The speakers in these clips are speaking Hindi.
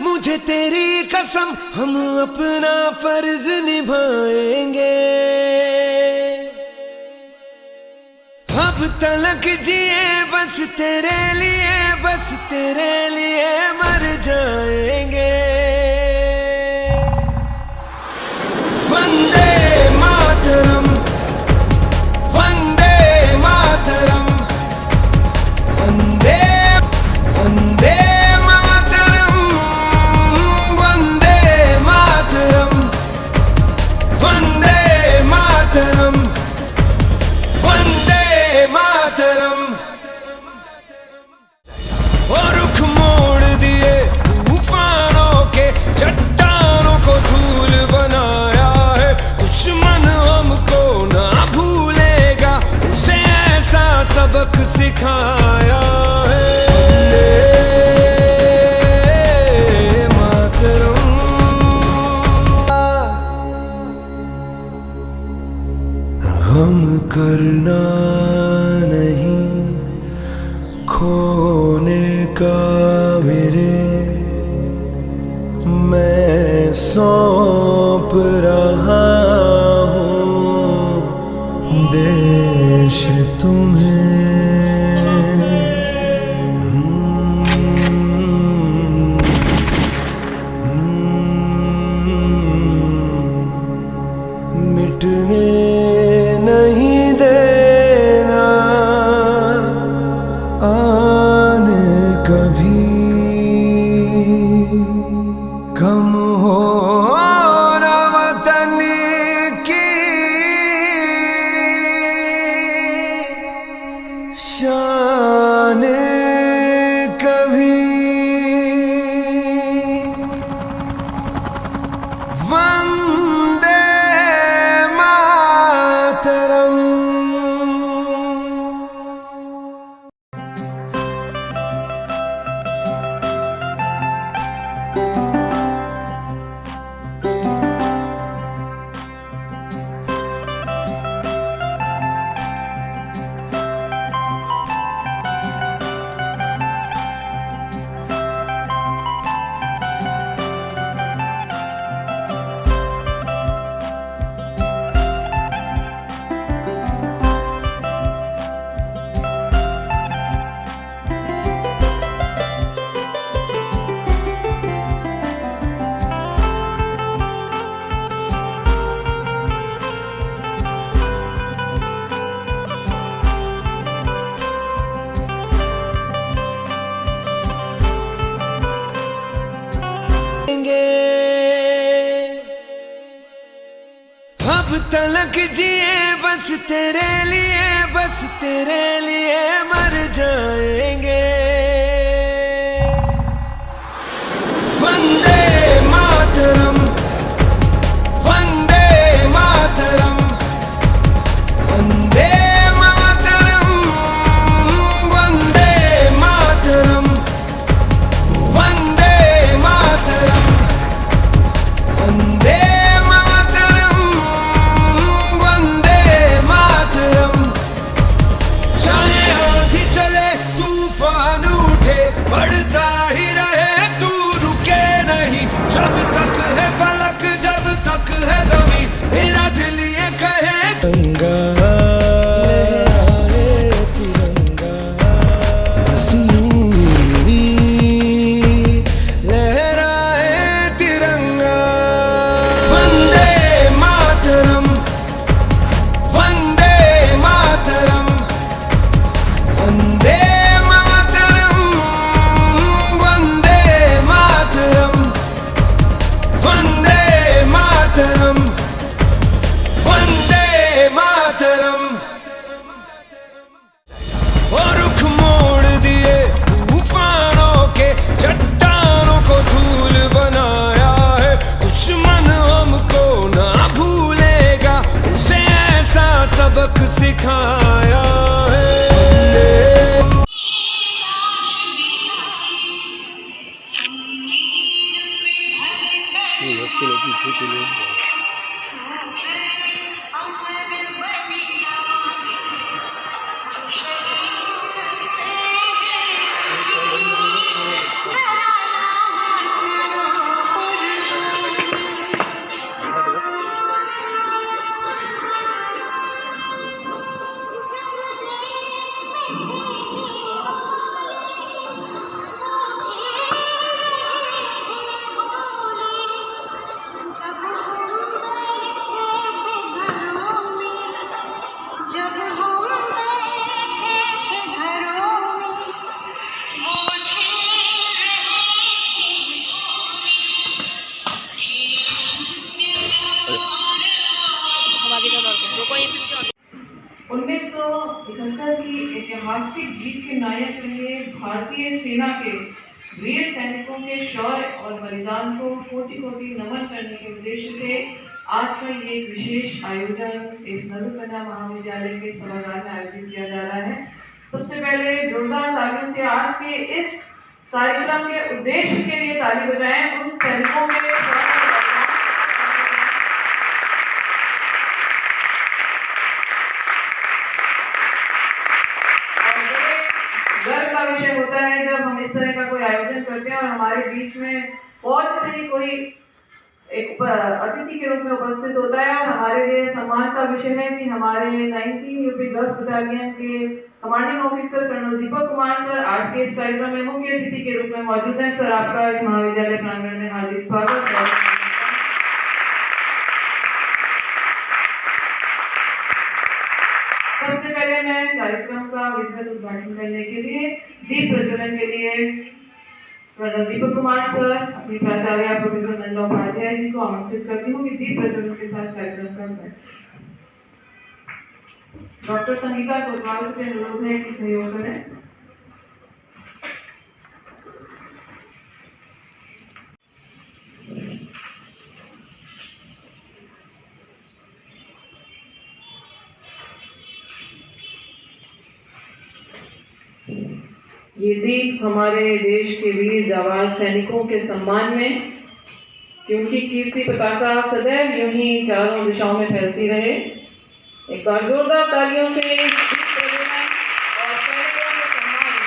मुझे तेरी कसम, हम अपना फर्ज निभाएंगे। अब तलक जिए बस तेरे लिए, बस तेरे लिए मर जाएंगे। वंदे मातरम, वंदे मातरम, वंदे वंदे मातरम, वंदे मातरम, वंदे मातरम, वंदे मातरम। और रुख मोड़ दिए तूफानों के, चट्टानों को धूल बनाया है। दुश्मन हमको ना भूलेगा, उसे ऐसा सबक सिखाया है। मातरम, हम करना नहीं खोने का मेरे, मैं सौंप रहा हूँ देश तुम्हें। मिटने नहीं देना आने कभी, कम हो ना वतन की शान कभी। वंदे मातरम। अब तलक जिए बस तेरे लिए, बस तेरे लिए मर जाएंगे। वंदे मातरम, वंदे मातरम, वंदे मातरम, वंदे मातरम, वंदे मातरम, वंदे मातरम, वंदे मातरम। चाहे आंधी चले तूफान उठे, बढ़ता ही रहे तू रुके नहीं। जब तक है फलक, जब तक है ज़मीं, मेरा दिल ये कहे तिरंगा, तिरंगा बस यूं ही लहराए तिरंगा। वंदे मातरम, वंदे मातरम, वंदे मातरम, वंदे मातरम, वंदे मातरम, वंदे मातरम। और रुख मोड़ दिए तूफानों के, चट्टानों को धूल बनाया है। दुश्मन हमको ना भूलेगा, उसे ऐसा सबक सिखाया है। ऐतिहासिक जीत के नायक रहे भारतीय सेना के वीर सैनिकों के शौर्य और बलिदान को कोटि कोटि नमन करने के उद्देश्य से आज का ये एक विशेष आयोजन इस नरुकन्या महाविद्यालय के सभागार में आयोजित किया जा रहा है। सबसे पहले जोरदार तालियों से आज के इस कार्यक्रम के उद्देश्य के लिए ताली बजाएं उन सैनिकों के गर्व का विषय होता है जब हम इस तरह का कोई आयोजन करते हैं और हमारे बीच में फौज से ही कोई एक अतिथि के रूप में उपस्थित होता है। और हमारे लिए सम्मान का विषय है कि हमारे 19 यूपी गर्ल्स बटालियन के commanding officer colonel Deepak Kumar sir आज के इस कार्यक्रम में मुख्य अतिथि के रूप में मौजूद हैं। सर, आपका इस महाविद्यालय प्रांगण में हार्दिक स्वागत है। सबसे पहले मैं कार्यक्रम का विधिवत उद्घाटन करने के लिए दीप प्रज्वलन के लिए कर्नल दीपक कुमार सर अपनी प्राचार्य प्रोफेसर नंदा उपाध्याय जी को आमंत्रित करती हूँ कि दीप प्रज्वलन के साथ कार्यक्रम का डॉक्टर संगीता कोतवाल से अनुरोध है कि सहयोग करें। ये दीप हमारे देश के वीर जाबाज सैनिकों के सम्मान में कि उनकी कीर्ति पताका सदैव यूं ही चारों दिशाओं में फैलती रहे। एक बार जोरदार तालियों से इस दीप प्रज्वलन और सैनिकों के सम्मान में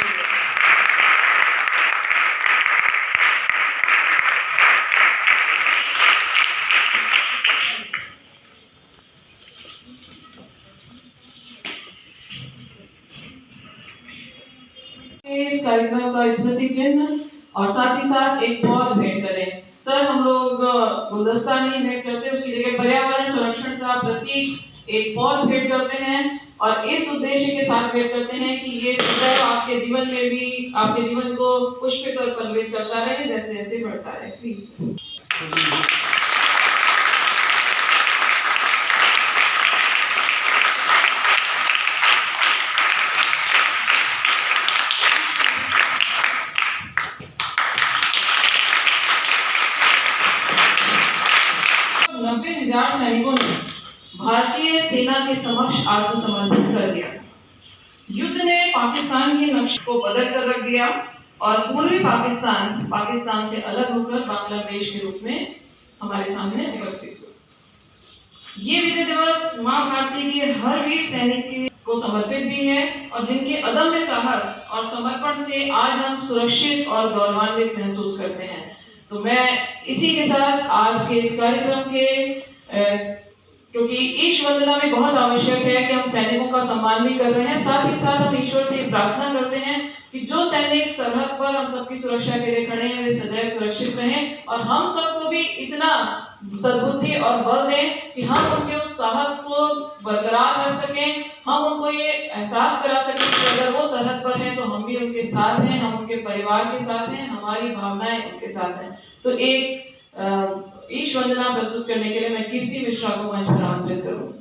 इस कार्यक्रम का स्मृति चिन्ह और साथ ही साथ एक पौध भेंट करें। सर, हम लोग गुलदस्ता नहीं भेंट करते, उसकी जगह पर्यावरण संरक्षण का प्रतीक एक पौध भेंट करते हैं और इस उद्देश्य के साथ भेंट करते हैं कि ये सदैव आपके जीवन में भी आपके जीवन को पुष्पित और पल्लवित करता रहे जैसे जैसे बढ़ता रहे। प्लीज। सैनिकों ने भारतीय सेना के समक्ष आत्मसमर्पण कर दिया। युद्ध ने पाकिस्तान के नक्शे को बदल कर रख दिया और पूर्वी पाकिस्तान से अलग होकर बांग्लादेश के रूप में हमारे सामने उपस्थित हुआ। ये विजय दिवस मां भारती के हर वीर सैनिक को समर्पित भी है और जिनके अदम्य साहस और समर्पण से आज हम सुरक्षित और गौरवान्वित महसूस करते हैं। तो मैं इसी के साथ आज के इस कार्यक्रम के क्योंकि ईश वंदना में बहुत आवश्यक है कि हम सैनिकों का सम्मान भी कर रहे हैं, साथ ही साथ हम ईश्वर से प्रार्थना करते हैं कि जो सैनिक सरहद पर हम सबकी सुरक्षा के लिए खड़े हैं वे सदैव सुरक्षित रहें और हम सबको भी इतना सद्बुद्धि और बल दें कि हम उनके उस साहस को बरकरार रख सकें। हम उनको ये एहसास करा सकें कि अगर वो सरहद पर हैं तो हम भी उनके साथ हैं, हम उनके परिवार के साथ हैं, हमारी भावनाएं उनके साथ हैं। तो एक ईश वंदना प्रस्तुत करने के लिए मैं कीर्ति मिश्रा को मंच पर आमंत्रित करूँ।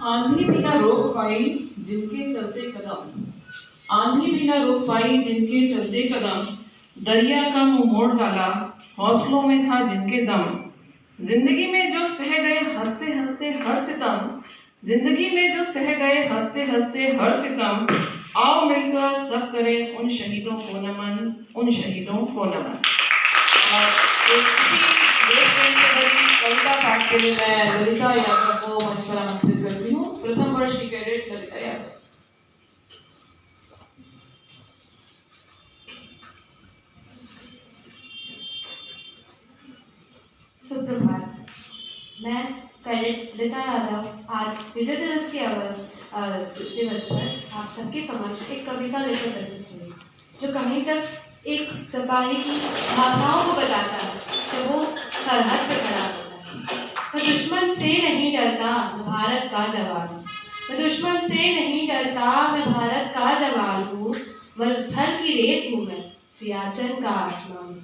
आंधी भी न रोक पाई जिनके चलते कदम, आंधी भी न रोक पाई जिनके चलते कदम, दरिया का मुंह मोड़ डाला हौसलों में था जिनके दम। जिंदगी में जो सह गए हंसते हंसते हर सितम, जिंदगी में जो सह गए हंसते हंसते हर सितम, आओ मिलकर सब करें उन शहीदों को नमन, उन शहीदों को नमन। और एक देश प्रेम से भरी कविता पाठ के लिए मैं ललिता यादव को मंच पर आमंत्रित करती हूँ। प्रथम वर्ष की कैडेट ललिता यादव। सुप्रभात। मैं कैडेट ललिता यादव आज विजय दिवस के दिवस पर आप सबके समक्ष एक कविता लेकर प्रस्तुत हुई, जो कहीं तक एक सिपाही की भावनाओं को बताता है जब वो सरहद पर खड़ा होता है। मैं दुश्मन से नहीं डरता, मैं भारत का जवान हूँ। मैं दुश्मन से नहीं डरता, मैं भारत का जवान हूँ। मरुस्थल की रेत हूँ मैं, सियाचिन का आसमान हूँ।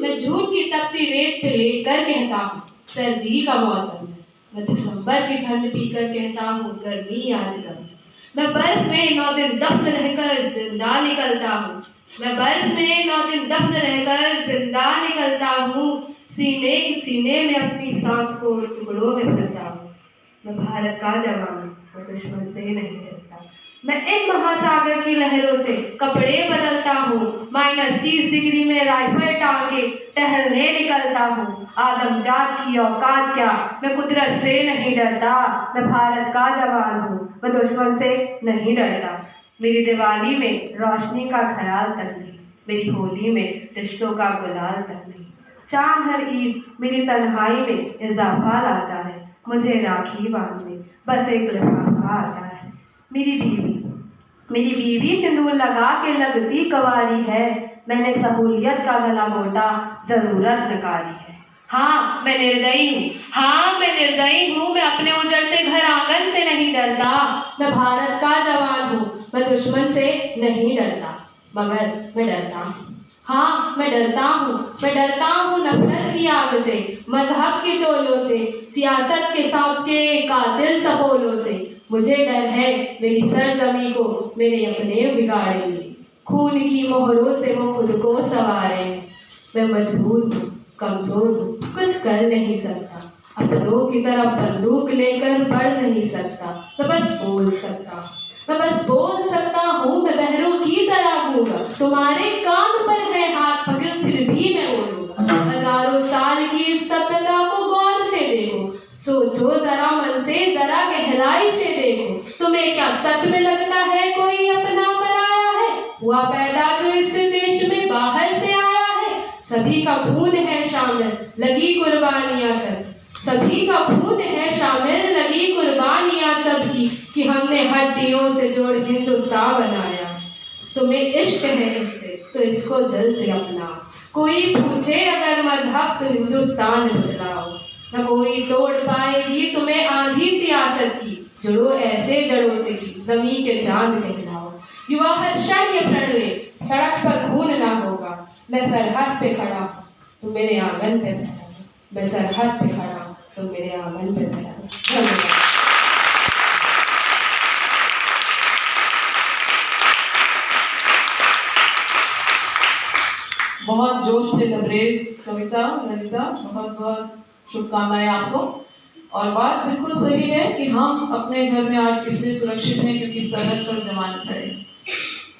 मैं झूठ की तपती रेत पे लेटकर कहता हूँ सर्दी का मौसम है। मैं दिसंबर की ठंड पीकर कहता हूँ गर्मी आज कम है। मैं बर्फ में 9 दिन दफन रहकर जिंदा निकलता हूँ। मैं बर्फ में 9 दिन दफन रहकर जिंदा निकलता हूँ। सीने सीने में अपनी सांस को टुकड़ों में भरता हूँ। मैं भारत का जवान हूँ, मैं दुश्मन से नहीं डरता। मैं इन महासागर की लहरों से कपड़े बदलता हूँ। -30 डिग्री में राइफल टांग के टहलने निकलता हूँ। आदमजात की औकात क्या, मैं कुदरत से नहीं डरता। मैं भारत का जवान हूँ, मैं दुश्मन से नहीं डरता। मेरी दिवाली में रोशनी का ख्याल तक नहीं, मेरी होली में रिश्तों का गुलाल तक नहीं। चांद हर ईद मेरी तन्हाई में इजाफा लाता है। मुझे राखी बांधने बस एक लिफाफा आता है। मेरी बीवी सिंदूर लगा के लगती कवारी है। मैंने सहूलियत का गला घोटा, जरूरत नकारी है। हाँ मैं निर्दयी हूँ, हाँ मैं निर्दयी हूँ। मैं अपने उजड़ते घर आंगन से नहीं डरता। मैं भारत का जवान हूँ, मैं दुश्मन से नहीं डरता, मगर मैं डरता हूँ। हाँ मैं डरता हूँ, मैं डरता हूँ नफरत की आग से, मजहब के चोलों से, सियासत के सांप के कातिल सपोलों से। मुझे डर है मेरी सरजमी को मेरे अपने बिगाड़ेंगे। खून की मोहरों से वो खुद को संवारेंगे। मैं मजबूर हूँ, कमजोर हूँ, कुछ कर नहीं सकता। अपनों की तरफ बंदूक लेकर बढ़ नहीं सकता। मैं बस बोल सकता हूँ, मैं बस बोल सकता हूँ। मैं बहरों की तरह गूंगा, तुम्हारे कान पर है हाथ पकड़ फिर भी मैं बोलूँगा। हजारों साल की इस सभ्यता को गौर से देखो, सोचो जरा मन से, जरा गहराई से देखो। तुम्हें क्या सच में लगता है कोई अपना बनाया है, हुआ पैदा जो इस देश में बाहर से आया है? सभी का खून है शामिल, लगी कुर्बानियां सब, सभी का खून है शामिल, लगी कुर्बानियां सबकी, कि हमने हड्डियों से जोड़ हिंदुस्तान बनाया। तुम्हें इश्क है इससे तो इसको दिल से अपनाओ। कोई पूछे अगर मजहब तो हिंदुस्तान बदलाओ। न कोई तोड़ पाएगी तुम्हें आंधी सियासत की, जुड़ो ऐसे जड़ों से की जमी के चांद कहलाओ। युवा हर शर्य प्रण ले, सड़क पर खून ना होगा। मैं सरहद पे खड़ा हूँ तुम मेरे आंगन पे बैठा, मैं सरहद पे खड़ा हूँ तुम मेरे आंगन पे बैठा। धन्यवाद। बहुत जोश से लबरेज कविता ललिता, बहुत बहुत शुभकामनाएं आपको। और बात बिल्कुल सही है कि हम अपने घर में आज इसलिए सुरक्षित हैं क्योंकि सरहद पर जवान खड़े।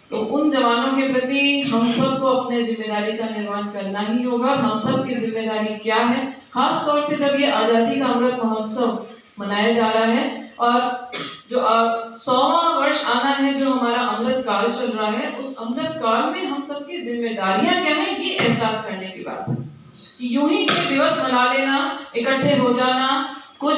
तो उन जवानों के प्रति हम सबको अपने जिम्मेदारी का निर्वहन करना ही होगा। हम सब की जिम्मेदारी क्या है, खास तौर से जब ये आज़ादी का अमृत महोत्सव मनाया जा रहा है और जो 100वां वर्ष आना है, जो हमारा अमृत काल चल रहा है, उस अमृत काल में हम सबकी जिम्मेदारियां क्या है, ये एहसास करने की बात है। यूं ही एक दिवस मना लेना, इकट्ठे हो जाना, कुछ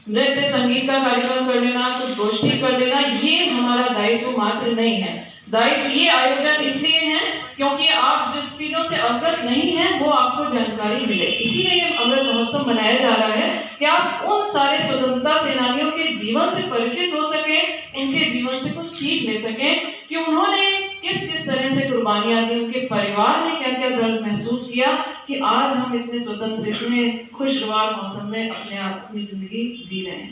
नृत्य संगीत का कार्यक्रम कर लेना, कुछ गोष्ठी कर लेना, ये हमारा दायित्व मात्र नहीं है। दायित्व ये आयोजन इसलिए है क्योंकि आप जिस चीजों से अवगत नहीं है वो आपको जानकारी मिले। इसीलिए ये अमृत महोत्सव मनाया जा रहा है कि आप उन सारे स्वतंत्रता सेनानियों के जीवन से परिचित हो सके, उनके जीवन से कुछ सीख ले सकें। कि उन्होंने किस किस तरह से कुर्बानियां दी, उनके परिवार ने क्या क्या दर्द महसूस किया कि आज हम इतने स्वतंत्र, इतने खुशगवार मौसम में अपनी जिंदगी जी रहे हैं।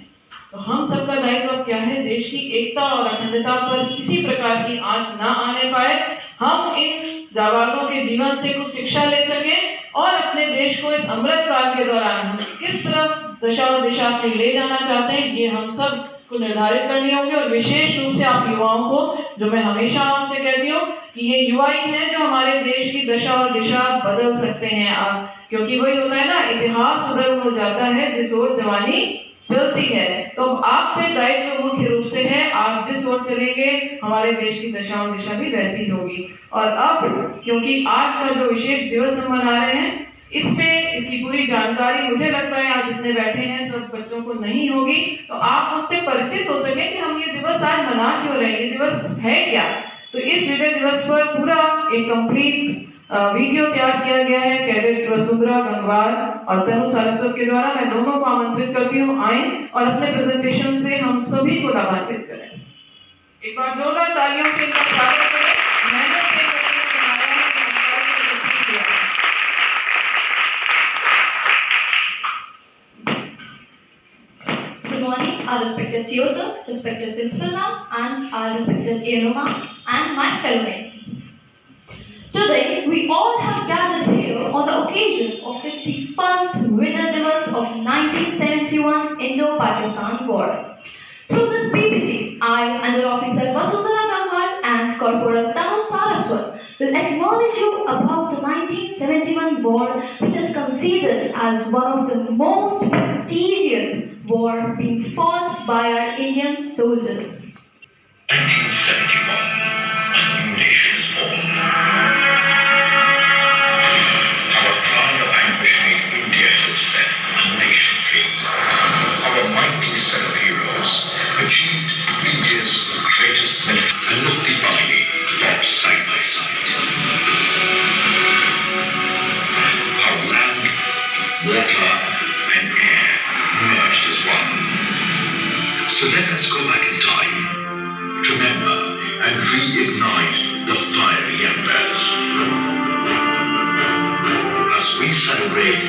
तो हम सबका दायित्व अब क्या है? देश की एकता और अखंडता पर किसी प्रकार की आंच ना आने पाए, हम इन जाबाजों के जीवन से कुछ शिक्षा ले सकें और अपने देश को इस अमृत काल के दौरान हम किस तरफ दशा और दिशा में ले जाना चाहते हैं, ये हम सब को निर्धारित करनी होगी। और विशेष रूप से आप युवाओं को, जो मैं हमेशा आपसे कहती हूँ कि ये युवा ही हैं जो हमारे देश की दशा और दिशा बदल सकते हैं। आप, क्योंकि वही होता है ना, इतिहास उधर उड़ जाता है जिस ओर जवानी चलती है। तो आप पे दायित्व मुख्य रूप से है, आप जिस ओर चलेंगे हमारे देश की दशा और दिशा भी वैसी होगी। और अब क्योंकि आज का जो विशेष दिवस हम मना रहे हैं, इस पे इसकी पूरी जानकारी मुझे लगता है आज जितने बैठे हैं सब बच्चों को नहीं होगी, तो आप उससे परिचित हो सके कि हम ये दिवस आज मना क्यों रहे हैं, ये दिवस है क्या। तो इस विजय दिवस पर पूरा एक कंप्लीट वीडियो तैयार किया गया है कैडेट वसुंधरा गंगवार और तनु सारस्वत के द्वारा। मैं दोनों को आमंत्रित करती हूँ, आए और अपने प्रेजेंटेशन से हम सभी को लाभान्वित करें। एक बार जोरदार तालियों से इनका स्वागत करें। Good morning, our respected COSO, respected Principal Ma'am, and our respected ANO Ma'am, and my fellow mates. Today, we all have gathered here on the occasion of 51st Vijay Diwas of 1971 Indo-Pakistan War. Through this PPT, I, Under Officer Vasundhara Gangwar and Corporal Tanu Saraswat will acknowledge you about the 1971 war, which is considered as one of the most prestigious war being fought by our Indian soldiers. 1971, a new nation is born. How a cloud of anguish made India help set a nation free. How a mighty set of heroes achieved India's greatest military. And Mukti Bahini fought side by side. How land, water, and air merged as one. So let us go back in time, remember and reignite the fiery embers. As we celebrate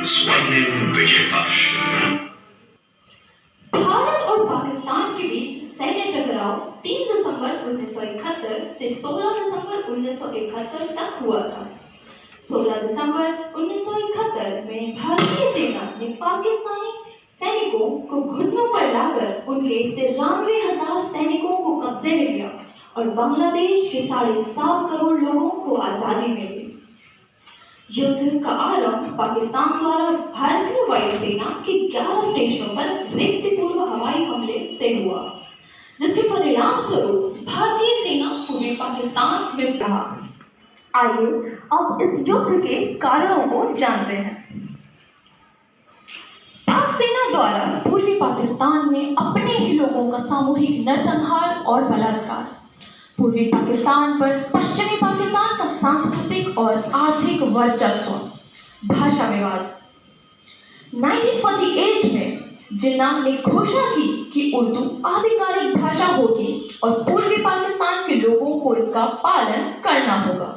Swarnim Vijay Varsh. Bharat और पाकिस्तान के बीच सैन्य टकराव 3 दिसंबर 1971 से 16 दिसंबर 1971 तक हुआ था। 16 दिसंबर 1971 में भारतीय सेना ने पाकिस्तानी सैनिकों को घुटनों पर लाकर उनके 93,000 सैनिकों को कब्जे में लिया और बांग्लादेश के 7.5 करोड़ लोगों को आजादी मिली। युद्ध का आरंभ पाकिस्तान द्वारा भारतीय वायुसेना के 11 स्टेशनों पर व्यक्तिपूर्व हवाई हमले से हुआ, जिसके परिणाम स्वरूप भारतीय सेना पूर्वी पाकिस्तान में रहा। आइए अब इस युद्ध के कारणों को जानते हैं। पाक सेना द्वारा पूर्वी पाकिस्तान में अपने ही लोगों का सामूहिक नरसंहार और बलात्कार, पूर्वी पाकिस्तान पर पश्चिमी पाकिस्तान का सांस्कृतिक और आर्थिक वर्चस्व, भाषा विवाद। 1948 में जिन्ना ने घोषणा की कि उर्दू आधिकारिक भाषा होगी और पूर्वी पाकिस्तान के लोगों को इसका पालन करना होगा।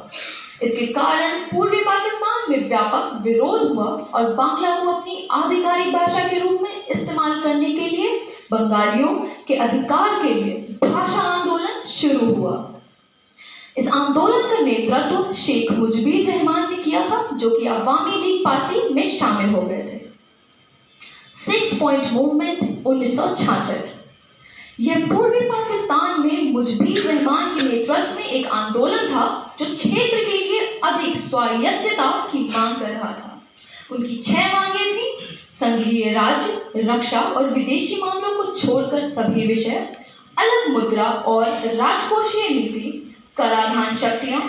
इसके कारण पूर्वी पाकिस्तान में व्यापक विरोध हुआ और बांग्ला को अपनी आधिकारिक भाषा के रूप में इस्तेमाल करने के लिए बंगालियों के अधिकार के लिए भाषा आंदोलन शुरू हुआ। इस आंदोलन का नेतृत्व शेख मुजीबुर रहमान ने किया था, जो कि अवामी लीग पार्टी में शामिल हो गए थे। 6 पॉइंट मूवमेंट 1966, यह पूर्वी पाकिस्तान में मुजीबुर रहमान के नेतृत्व में एक आंदोलन था जो क्षेत्र के लिए अधिक स्वायत्तता की मांग कर रहा था। उनकी 6 मांगें थीं: संघीय राज्य, रक्षा और विदेशी मामलों को छोड़कर सभी विषय, अलग मुद्रा और राजकोषीय नीति, कराधान शक्तियां,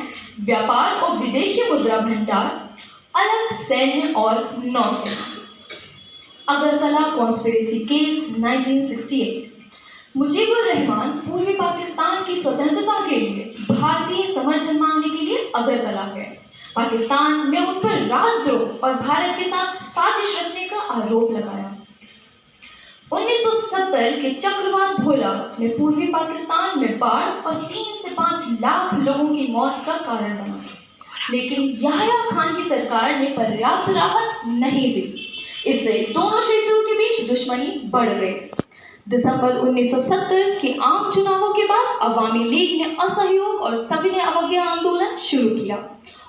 व्यापार और विदेशी मुद्रा भंडार, अलग सैन्य और नौसेना। अगरतला कॉन्स्पिरेसी केस 1968, मुजीबुर रहमान पूर्वी पाकिस्तान की स्वतंत्रता के लिए भारतीय समर्थन मांगने के लिए अगरतला गए। पाकिस्तान ने उन पर राजद्रोह और भारत के साथ साजिश रचने का आरोप लगाया। 1970 के चक्रवात भोला ने पूर्वी पाकिस्तान में बाढ़ और 3 से 5 लाख लोगों की मौत का कारण बना, लेकिन याह्या खान की सरकार ने पर्याप्त राहत नहीं दी। इससे दोनों क्षेत्रों के बीच दुश्मनी बढ़ गई। दिसंबर 1970 के आम चुनावों के बाद अवामी लीग ने असहयोग और सविनय अवज्ञा आंदोलन शुरू किया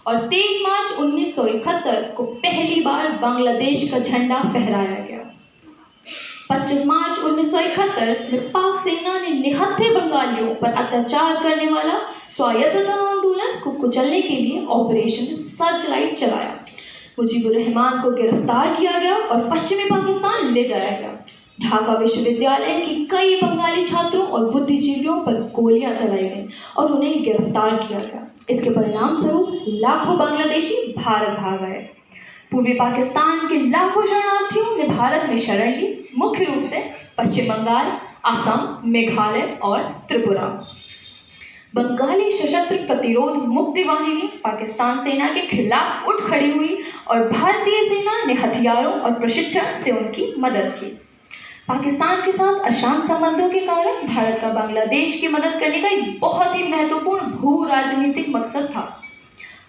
और 23 मार्च 1971 को पहली बार बांग्लादेश का झंडा फहराया गया। 25 मार्च 1971 में पाक सेना ने निहत्थे बंगालियों पर अत्याचार करने वाला स्वायत्तता आंदोलन को कुचलने के लिए ऑपरेशन सर्चलाइट चलाया। मुजीबुर रहमान को गिरफ्तार किया गया और पश्चिमी पाकिस्तान ले जाया गया। ढाका विश्वविद्यालय के कई बंगाली छात्रों और बुद्धिजीवियों पर गोलियां चलाई गईं और उन्हें गिरफ्तार किया गया। इसके परिणाम स्वरूप लाखों बांग्लादेशी भारत भाग गए। पूर्वी पाकिस्तान के लाखों शरणार्थियों ने भारत में शरण ली, मुख्य रूप से पश्चिम बंगाल, असम, मेघालय और त्रिपुरा। बंगाली सशस्त्र प्रतिरोध मुक्ति वाहिनी पाकिस्तान सेना के खिलाफ उठ खड़ी हुई और भारतीय सेना ने हथियारों और प्रशिक्षण से उनकी मदद की। पाकिस्तान के साथ अशांत संबंधों के कारण भारत का बांग्लादेश की मदद करने का एक बहुत ही महत्वपूर्ण भू राजनीतिक मकसद था।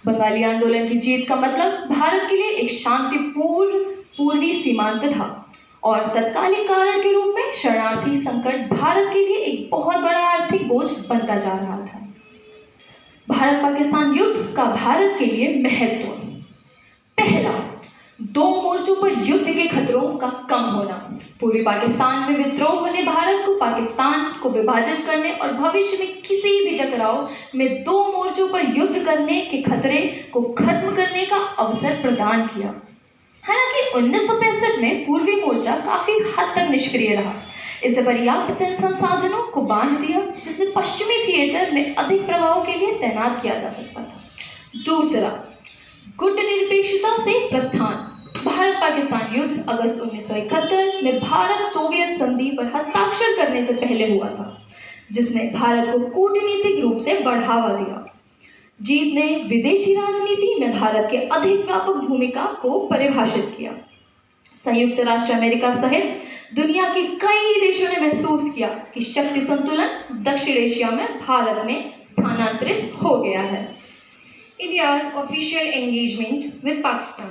बंगाली आंदोलन की जीत का मतलब भारत के लिए एक शांतिपूर्ण पूर्वी सीमांत था और तत्कालिक कारण के रूप में शरणार्थी संकट भारत के लिए एक बहुत बड़ा आर्थिक बोझ बनता जा रहा था। भारत पाकिस्तान युद्ध का भारत के लिए महत्व। पहला, 2 मोर्चों पर युद्ध के खतरों का कम होना। पूर्वी पाकिस्तान में विद्रोह ने भारत को पाकिस्तान को विभाजित करने और भविष्य में किसी भी टकराव में 2 मोर्चों पर युद्ध करने के खतरे को खत्म करने का अवसर प्रदान किया। हालांकि 1965 में पूर्वी मोर्चा काफी हद तक निष्क्रिय रहा। इससे पर्याप्त सैन्य संसाधनों को बांध दिया जिसने पश्चिमी थिएटर में अधिक प्रभाव के लिए तैनात किया जा सकता था। दूसरा, गुटनिरपेक्षता से प्रस्थान। भारत पाकिस्तान युद्ध अगस्त 1971 में भारत सोवियत संधि पर हस्ताक्षर करने से पहले हुआ था, जिसने भारत को कूटनीतिक रूप से बढ़ावा दिया। जीत ने विदेशी राजनीति में भारत के अधिक व्यापक भूमिका को परिभाषित किया। संयुक्त राष्ट्र अमेरिका सहित दुनिया के कई देशों ने महसूस किया कि शक्ति संतुलन दक्षिण एशिया में भारत में स्थानांतरित हो गया है। India's official engagement with Pakistan.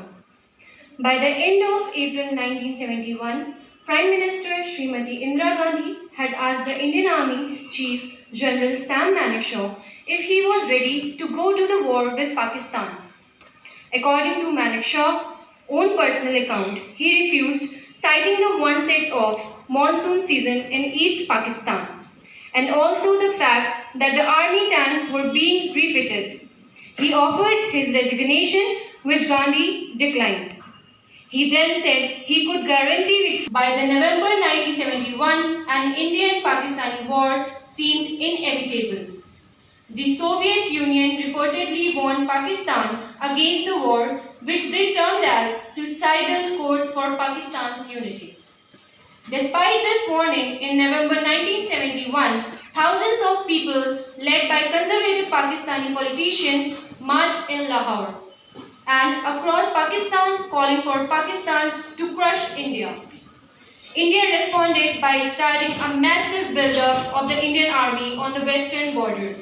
By the end of April 1971, Prime Minister Srimati Indira Gandhi had asked the Indian Army Chief General Sam Manekshaw if he was ready to go to the war with Pakistan. According to Manekshaw's own personal account, he refused, citing the onset of monsoon season in East Pakistan and also the fact that the army tanks were being refitted. He offered his resignation, which Gandhi declined. He then said he could guarantee victory. By the November 1971, an Indian-Pakistani war seemed inevitable. The Soviet Union reportedly warned Pakistan against the war, which they termed as suicidal course for Pakistan's unity. Despite this warning, in November 1971, thousands of people, led by conservative Pakistani politicians, marched in Lahore and across Pakistan, calling for Pakistan to crush India. India responded by starting a massive build-up of the Indian Army on the western borders.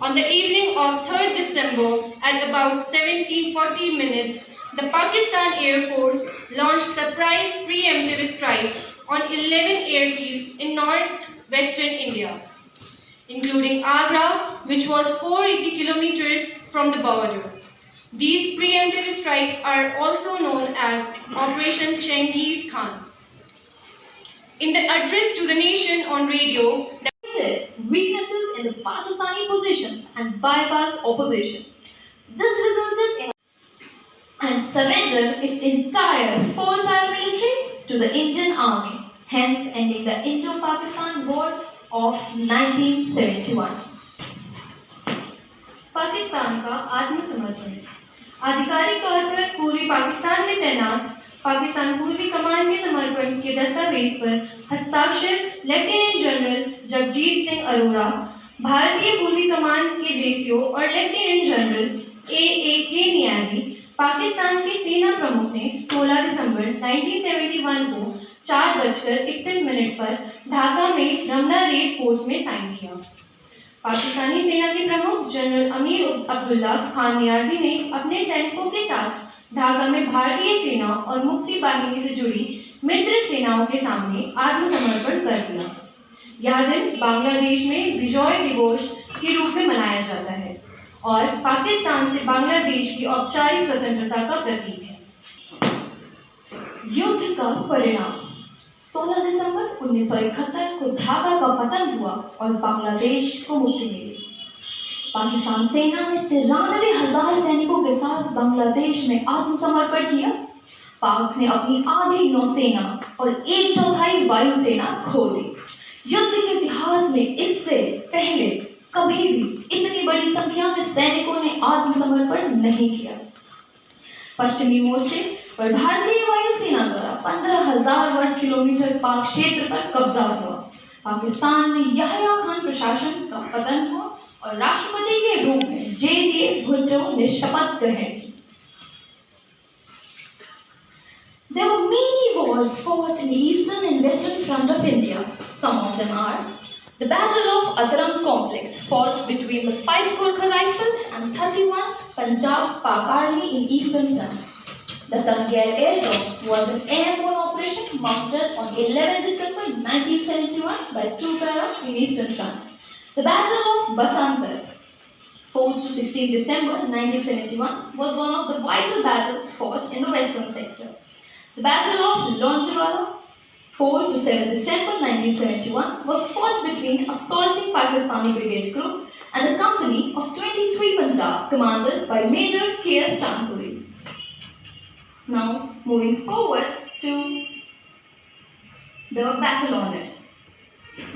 On the evening of 3rd December, at about 17:40 minutes, the Pakistan Air Force launched surprise preemptive strikes on 11 airfields in northwestern India, including Agra, which was 480 kilometers from the border. These preemptive strikes are also known as Operation Chengiz Khan. In the address to the nation on radio, weaknesses in the Pakistani positions and bypassed opposition. This resulted in and surrendered its entire 4-tier military to the Indian Army, hence ending the Indo-Pakistan War of 1971. Pakistan का आत्मसमर्पण। आधिकारिक तौर पर पूर्वी पाकिस्तान में तैनात पाकिस्तान पूर्वी कमान के समर्पण के दस्तावेज पर हस्ताक्षर लेफ्टिनेंट जनरल जगजीत सिंह अरोड़ा, भारतीय पूर्वी कमान के जेसीओ और lieutenant general A.A.K. Niazi, Pakistan के सेना प्रमुख ने 16 दिसंबर 1971 को 4:31 पर ढाका में रमना रेस कोर्स में साइन किया। पाकिस्तानी सेना के प्रमुख जनरल अमीर अब्दुल्ला खान नियाजी ने अपने सैनिकों के साथ ढाका में भारतीय सेना और मुक्ति बाहिनी से जुड़ी मित्र सेनाओं के सामने आत्मसमर्पण कर दिया। यह दिन बांग्लादेश में विजय दिवस के रूप में मनाया जाता है और पाकिस्तान से बांग्लादेश की औपचारिक स्वतंत्रता का प्रतीक है। युद्ध का परिणाम 16 दिसंबर 1971 को ढाका का पतन हुआ और बांग्लादेश को मुक्ति मिली। पाकिस्तान सेना ने 93,000 सैनिकों के साथ बांग्लादेश में आत्मसमर्पण किया। पाक ने अपनी आधी नौसेना और 1/4 वायुसेना खो दी। युद्ध के इतिहास में इससे पहले कभी भी इतनी बड़ी संख्या में सैनिकों ने आत्मसमर्पण नहीं किया। पश्चिमी मोर्चे पर भारतीय वायुसेना द्वारा 15,000 वर्ग किलोमीटर पाक क्षेत्र पर कब्जा हुआ। पाकिस्तान में यहया खान प्रशासन का पतन हुआ और राष्ट्रपति के रूप में जे.डी. भुट्टो ने शपथ ग्रहण की। There were many wars fought in the eastern and western front of India. Some of them are the Battle of Ataram Complex, fought between the 5 Gurkha Rifles and 31 Punjab Pak Army in eastern front. The Tangail Airdrome was an airborne operation mounted on 11 December 1971 by 2 paras in eastern front. The Battle of Basantar, 4 to 16 December 1971, was one of the vital battles fought in the western sector. The Battle of Lonjewala, 4 to 7 December 1971, was fought between assaulting Pakistani Brigade Group and the company of 23 Punjab, commanded by Major K.S. Chandpuri. Now, moving forward to the battle honors.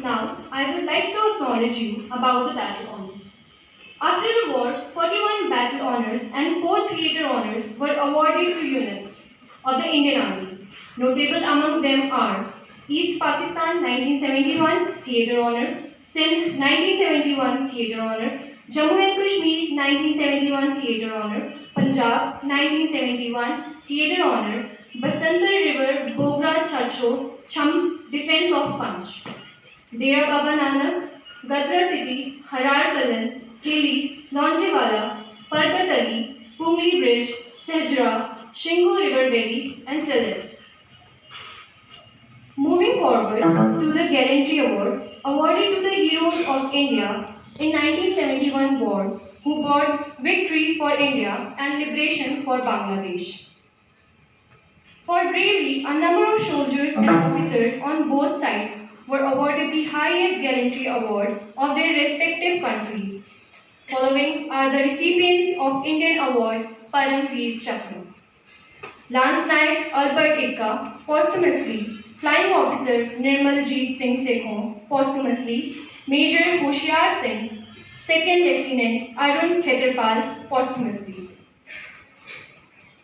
Now, I would like to acknowledge you about the battle honors. After the war, 41 battle honors and 4 theatre honors were awarded to units of the Indian Army. Notable among them are East Pakistan 1971 Theatre Honor, Sindh 1971 Theatre Honor, Jammu and Kashmir 1971 Theatre Honor, Punjab 1971 Theatre Honor, Basantar River Bogra Chacho Cham Defense of Punch, Dera Baba Nanak, Gadra City, Harar Kalan, Hili, Lonjewala, Parbat Ali, Pungli Bridge, Sehjra, Shinghu River Valley and Sylhet. Moving forward to the Gallantry Awards awarded to the heroes of India in 1971 war who brought victory for India and liberation for Bangladesh. For bravery, a number of soldiers and officers on both sides were awarded the highest Gallantry Award of their respective countries. Following are the recipients of Indian Award Param Veer Chakra. Lance Naik Albert Ikka, posthumously, Flying Officer Nirmal Jeet Singh Sekhon, posthumously, Major Hoshiar Singh, Second Lieutenant Arun Khetarpal, posthumously.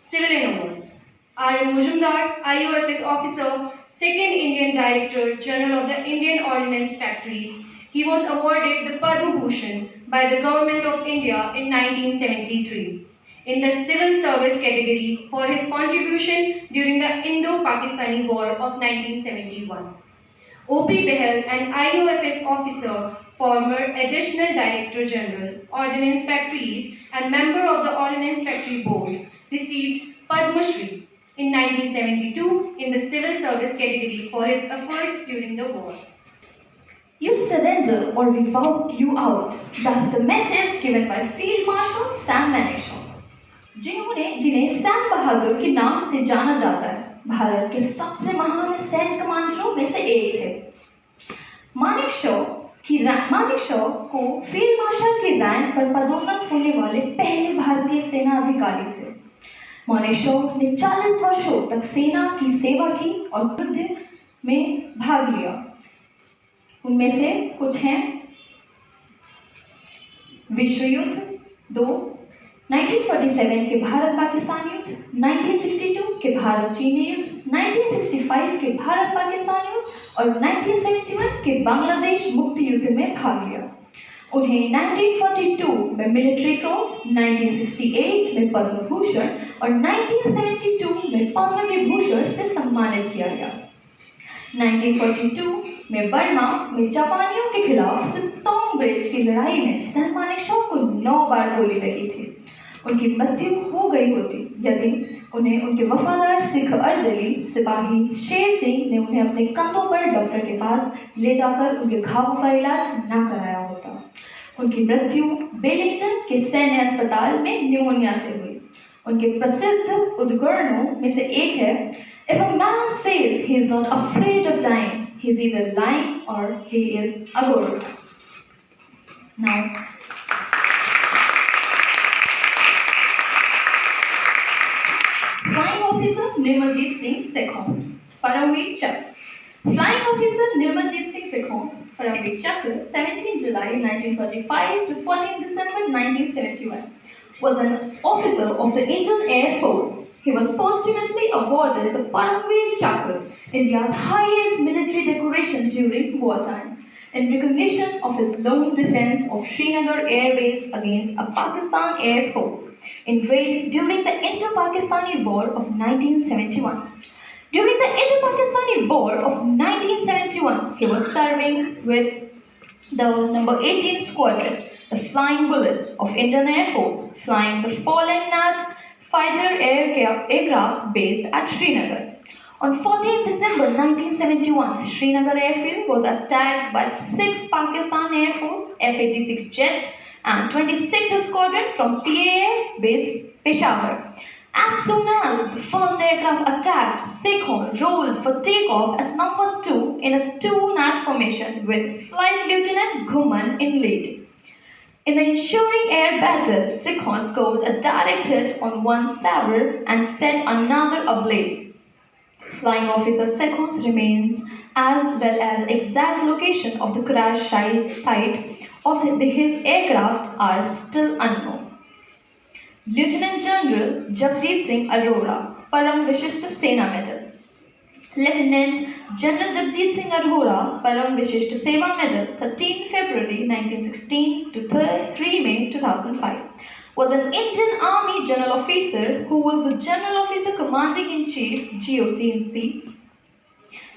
Civilian Awards. R.M. Mujumdar, IUFS Officer, Second Indian Director General of the Indian Ordnance Factories. He was awarded the Padma Bhushan by the Government of India in 1973. In the civil service category for his contribution during the Indo-Pakistani War of 1971. O.P. Behel, an IUFS officer, former Additional Director General, Ordnance Factories and member of the Ordnance Factory Board, received Padma Shri in 1972 in the civil service category for his efforts during the war. You surrender or we vote you out. That's the message given by Field Marshal Sam Manekshaw. जिन्हें सैम बहादुर के नाम से जाना जाता है, भारत के सबसे महान सैन्य कमांडरों में से एक थे। मानेकशॉ को फील्ड मार्शल के रैंक पर पदोन्नत होने वाले पहले भारतीय सेना अधिकारी थे। मानेकशॉ ने 40 वर्षों तक सेना की सेवा की और युद्ध में भाग लिया। उनमें से कुछ हैं विश्व युद्ध 2, 1947 के भारत पाकिस्तान युद्ध, 1962 के भारत चीनी युद्ध, 1965 के भारत पाकिस्तान युद्ध और 1971 के बांग्लादेश मुक्ति युद्ध में भाग लिया। उन्हें 1942 में मिलिट्री क्रॉस, 1968 में पद्म भूषण और 1972 में पद्म विभूषण से सम्मानित किया गया। 1942 में बर्मा में जापानियों के खिलाफ सितोंग ब्रिज की लड़ाई में सन मानेकशॉ को 9 बार गोली लगी थी। उनकी मृत्यु हो गई होती यदि उन्हें उनके वफादार सिख अर्धली सिपाही शेर सिंह ने उन्हें अपने कंधों पर डॉक्टर के पास ले जाकर उनके घावों का इलाज न कराया होता। उनकी मृत्यु वेलिंगटन के सैन्य अस्पताल में न्यूमोनिया से हुई। उनके प्रसिद्ध उद्गारणों में से एक है, If a man says he is not afraid of dying, he is either lying or he is a guru. Now, Flying Officer Nirmaljeet Singh Sekhon, Paramveer Chakra. Flying Officer Nirmaljeet Singh Sekhon, Paramveer Chakra, 17 July 1945 to 14 December 1971, was an officer of the Indian Air Force. He was posthumously awarded the Paramveer Chakra, India's highest military decoration during wartime, in recognition of his lone defense of Srinagar Air Base against a Pakistan Air Force in raid during the Indo-Pakistani War of 1971. During the Indo-Pakistani War of 1971, he was serving with the number 18 Squadron, the Flying Bullets of Indian Air Force, flying the fallen Nat fighter aircraft based at Srinagar. On 14 December 1971, Srinagar airfield was attacked by 6 Pakistan Air Force F-86 jet and 26 Squadron from PAF base Peshawar. As soon as the first aircraft attacked, Sekhon rolled for takeoff as number 2 in a 2-nat formation with Flight Lieutenant Ghumman in lead. In the ensuing air battle, Sekhon scored a direct hit on one Sabre and set another ablaze. Flying Officer Sekhon's remains as well as exact location of the crash site of his aircraft are still unknown. Lieutenant General Jagjit Singh Arora, Param Vishishta Sena Medal. Lieutenant General Jagjit Singh Arora, Param Vishishta Seva Medal, 13 February 1916 to 3 May 2005, was an Indian Army General Officer who was the General Officer Commanding in Chief, GOC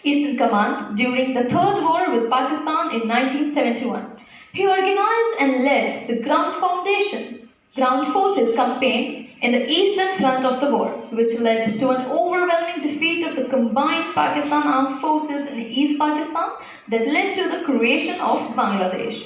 Eastern Command, during the Third War with Pakistan in 1971. He organized and led the Ground Forces campaign in the Eastern Front of the war, which led to an overwhelming defeat of the combined Pakistan Armed Forces in East Pakistan that led to the creation of Bangladesh.